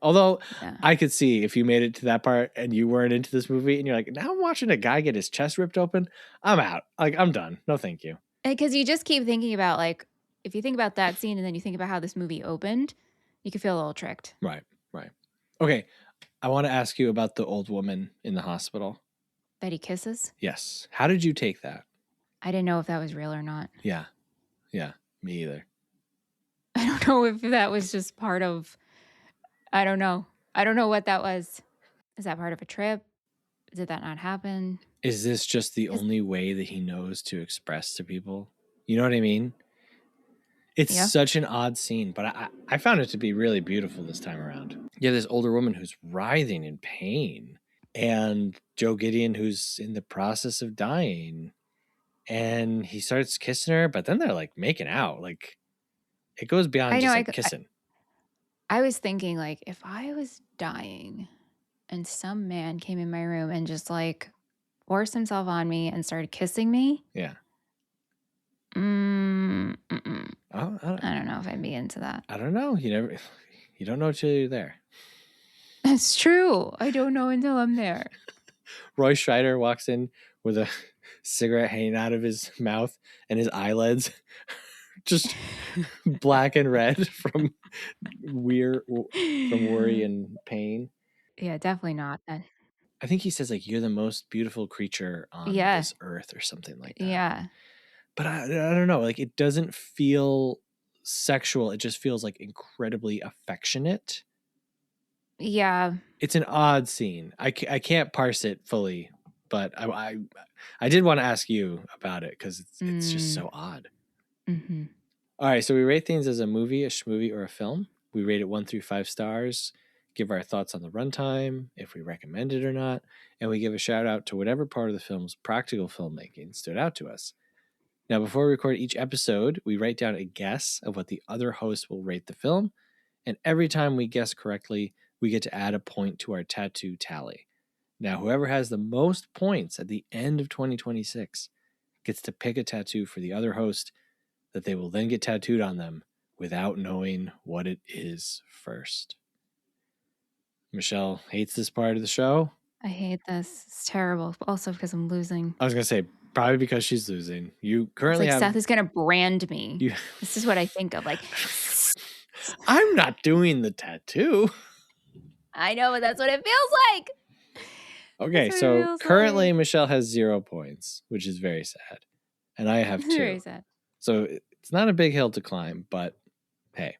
Speaker 2: Although I could see if you made it to that part and you weren't into this movie and you're like, now I'm watching a guy get his chest ripped open, I'm out. Like, I'm done. No, thank you.
Speaker 3: Because you just keep thinking about, like, if you think about that scene and then you think about how this movie opened, you could feel a little tricked.
Speaker 2: Right. Okay. I want to ask you about the old woman in the hospital.
Speaker 3: That he kisses?
Speaker 2: Yes. How did you take that?
Speaker 3: I didn't know if that was real or not.
Speaker 2: Yeah. Me either.
Speaker 3: I don't know if that was just part of, I don't know. I don't know what that was. Is that part of a trip? Did that not happen?
Speaker 2: Is this just the only way that he knows to express to people? You know what I mean? It's
Speaker 3: Yeah.
Speaker 2: such an odd scene, but I found it to be really beautiful this time around. You have this older woman who's writhing in pain, and Joe Gideon who's in the process of dying, and he starts kissing her, but then they're like making out. Like it goes beyond
Speaker 3: I know.
Speaker 2: just like kissing.
Speaker 3: I was thinking, like, if I was dying and some man came in my room and just like forced himself on me and started kissing me,
Speaker 2: Yeah.
Speaker 3: mm-mm.
Speaker 2: Oh,
Speaker 3: I don't know if I'd be into that.
Speaker 2: I don't know. You don't know till you're there.
Speaker 3: It's true. I don't know until I'm there.
Speaker 2: Roy Scheider walks in with a cigarette hanging out of his mouth and his eyelids just black and red from worry and pain.
Speaker 3: Yeah, definitely not.
Speaker 2: I think he says like you're the most beautiful creature on
Speaker 3: Yeah.
Speaker 2: this earth or something like that.
Speaker 3: Yeah.
Speaker 2: But I don't know, like it doesn't feel sexual. It just feels like incredibly affectionate.
Speaker 3: Yeah.
Speaker 2: It's an odd scene. I can't parse it fully, but I did want to ask you about it because it's just so odd.
Speaker 3: Mm-hmm.
Speaker 2: All right, so we rate things as a movie, a schmovie, or a film. We rate it 1 through 5 stars, give our thoughts on the runtime, if we recommend it or not, and we give a shout out to whatever part of the film's practical filmmaking stood out to us. Now, before we record each episode, we write down a guess of what the other host will rate the film, and every time we guess correctly, we get to add a point to our tattoo tally. Now, whoever has the most points at the end of 2026 gets to pick a tattoo for the other host that they will then get tattooed on them without knowing what it is first. Michelle hates this part of the show.
Speaker 3: I hate this. It's terrible. Also because I'm losing.
Speaker 2: I was going to say, probably because she's losing. You currently
Speaker 3: it's like
Speaker 2: have...
Speaker 3: Seth is going to brand me. This is what I think of. Like,
Speaker 2: I'm not doing the tattoo.
Speaker 3: I know, but that's what it feels like.
Speaker 2: Okay, so currently Michelle has 0 points, which is very sad. And I have 2.
Speaker 3: Very sad.
Speaker 2: So it's not a big hill to climb, but hey.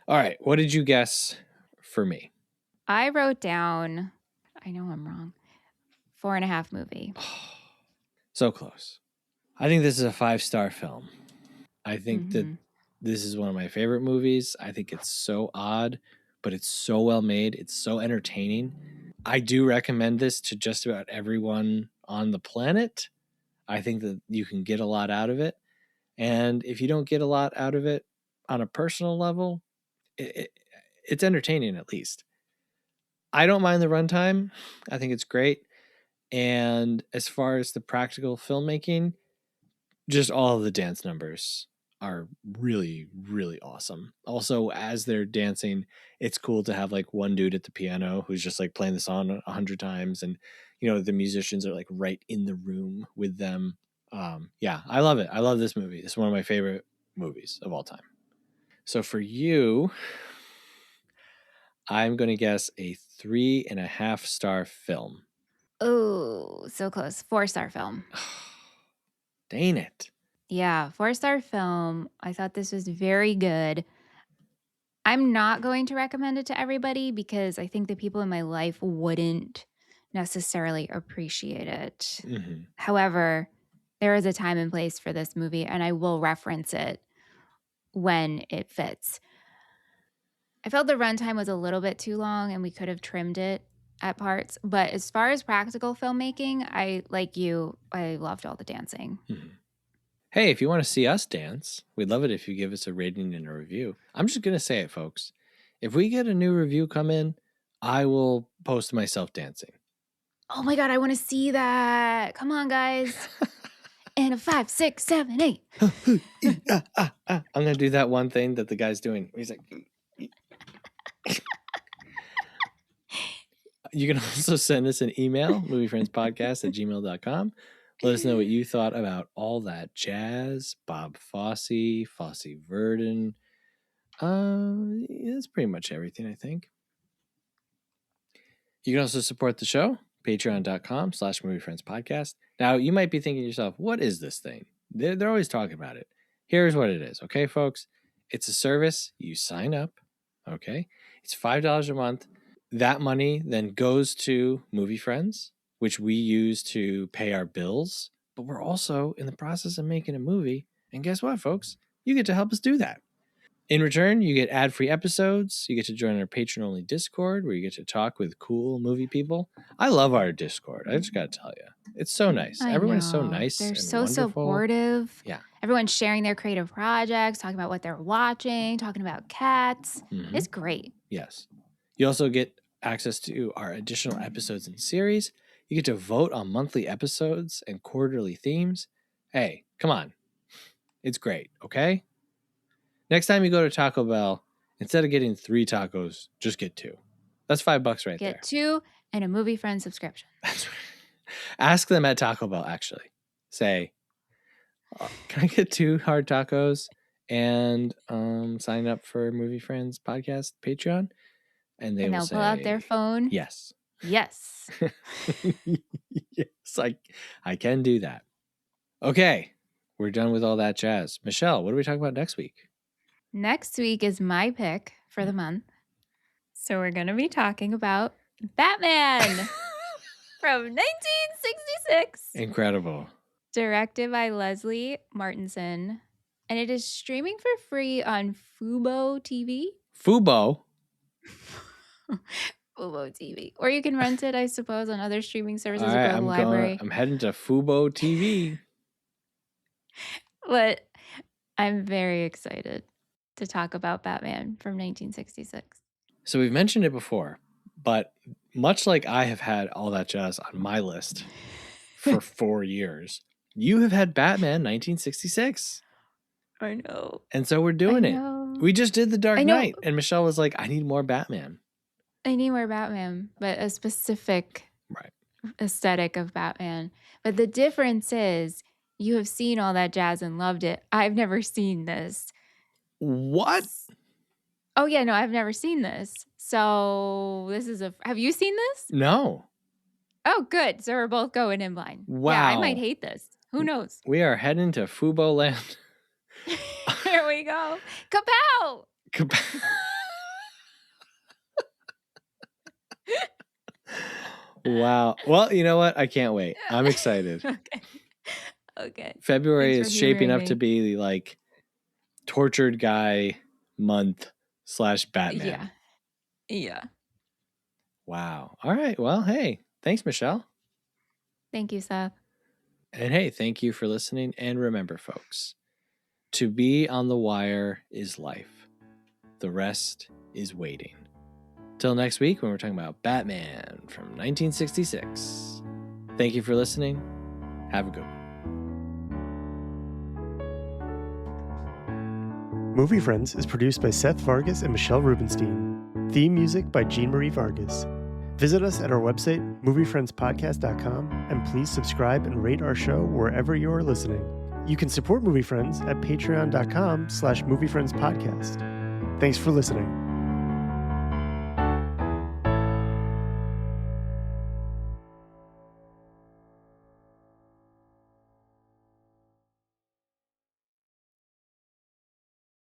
Speaker 2: All right, what did you guess for me?
Speaker 3: I wrote down, I know I'm wrong, 4.5 movie.
Speaker 2: So close. I think this is a 5-star film. I think that this is one of my favorite movies. I think it's so odd, but it's so well made. It's so entertaining. I do recommend this to just about everyone on the planet. I think that you can get a lot out of it. And if you don't get a lot out of it on a personal level, it's entertaining at least. I don't mind the runtime. I think it's great. And as far as the practical filmmaking, just all of the dance numbers are really, really awesome. Also, as they're dancing, it's cool to have like one dude at the piano who's just like playing the song 100 times. And, you know, the musicians are like right in the room with them. Yeah, I love it. I love this movie. It's one of my favorite movies of all time. So for you, I'm going to guess a 3.5-star film.
Speaker 3: Oh, so close. 4-star film.
Speaker 2: Dang it.
Speaker 3: Yeah, 4-star film. I thought this was very good. I'm not going to recommend it to everybody because I think the people in my life wouldn't necessarily appreciate it.
Speaker 2: Mm-hmm.
Speaker 3: However, there is a time and place for this movie, and I will reference it when it fits. I felt the runtime was a little bit too long and we could have trimmed it at parts. But as far as practical filmmaking, I loved all the dancing.
Speaker 2: Mm-hmm. Hey, if you want to see us dance, we'd love it if you give us a rating and a review. I'm just going to say it, folks. If we get a new review come in, I will post myself dancing.
Speaker 3: Oh my God, I want to see that. Come on, guys. And a 5, 6, 7, 8.
Speaker 2: I'm going to do that one thing that the guy's doing. He's like... You can also send us an email, moviefriendspodcast@gmail.com. Let us know what you thought about all that jazz, Bob Fosse, Fosse Verdon. That's pretty much everything, I think. You can also support the show, patreon.com/moviefriendspodcast. Now, you might be thinking to yourself, what is this thing? They're always talking about it. Here's what it is, okay, folks? It's a service. You sign up, okay? It's $5 a month. That money then goes to Movie Friends, which we use to pay our bills. But we're also in the process of making a movie. And guess what, folks? You get to help us do that. In return, you get ad-free episodes. You get to join our patron-only Discord where you get to talk with cool movie people. I love our Discord. I just got to tell you. It's so nice. Everyone is so nice
Speaker 3: They're
Speaker 2: and
Speaker 3: so
Speaker 2: wonderful.
Speaker 3: supportive.
Speaker 2: Yeah.
Speaker 3: Everyone's sharing their creative projects, talking about what they're watching, talking about cats.
Speaker 2: Mhm.
Speaker 3: It's great.
Speaker 2: Yes. You also get access to our additional episodes and series. You get to vote on monthly episodes and quarterly themes. Hey, come on. It's great, okay? Next time you go to Taco Bell, instead of getting 3 tacos, just get 2. That's $5 right there.
Speaker 3: Get 2 and a Movie Friends subscription.
Speaker 2: That's right. Ask them at Taco Bell, actually. Say, can I get 2 hard tacos and sign up for Movie Friends podcast Patreon? And they'll
Speaker 3: pull out their phone.
Speaker 2: Yes.
Speaker 3: Yes.
Speaker 2: Yes, I can do that. Okay, we're done with all that jazz. Michelle, what are we talking about next week?
Speaker 3: Next week is my pick for the month. So we're going to be talking about Batman from 1966.
Speaker 2: Incredible.
Speaker 3: Directed by Leslie Martinson. And it is streaming for free on Fubo TV.
Speaker 2: Fubo?
Speaker 3: Fubo TV. Or you can rent it, I suppose, on other streaming services
Speaker 2: All right,
Speaker 3: or go to the library.
Speaker 2: I'm heading to Fubo TV.
Speaker 3: But I'm very excited to talk about Batman from 1966.
Speaker 2: So we've mentioned it before, but much like I have had all that jazz on my list for 4 years, you have had Batman 1966.
Speaker 3: I know.
Speaker 2: And so we're doing it. We just did The Dark Knight, and Michelle was like, I need more Batman.
Speaker 3: I need more Batman, but a specific aesthetic of Batman. But the difference is you have seen all that jazz and loved it. I've never seen this.
Speaker 2: What?
Speaker 3: Oh, yeah, no, I've never seen this. So this is have you seen this?
Speaker 2: No.
Speaker 3: Oh, good. So we're both going in blind.
Speaker 2: Wow.
Speaker 3: Yeah, I might hate this. Who knows?
Speaker 2: We are heading to Fubo land.
Speaker 3: Here we go. Kapow!
Speaker 2: Kapow. Wow. Well, you know what? I can't wait. I'm excited.
Speaker 3: Okay.
Speaker 2: February is shaping up to be like tortured guy month / Batman.
Speaker 3: Yeah.
Speaker 2: Wow. All right. Well, hey, thanks, Michelle.
Speaker 3: Thank you, Seth.
Speaker 2: And hey, thank you for listening. And remember, folks, to be on the wire is life. The rest is waiting. Till next week when we're talking about Batman from 1966. Thank you for listening. Have a good one.
Speaker 4: Movie Friends is produced by Seth Vargas and Michelle Rubenstein. Theme music by Jean Marie Vargas. Visit us at our website, moviefriendspodcast.com, and please subscribe and rate our show wherever you are listening. You can support Movie Friends at patreon.com/moviefriendspodcast. Thanks for listening.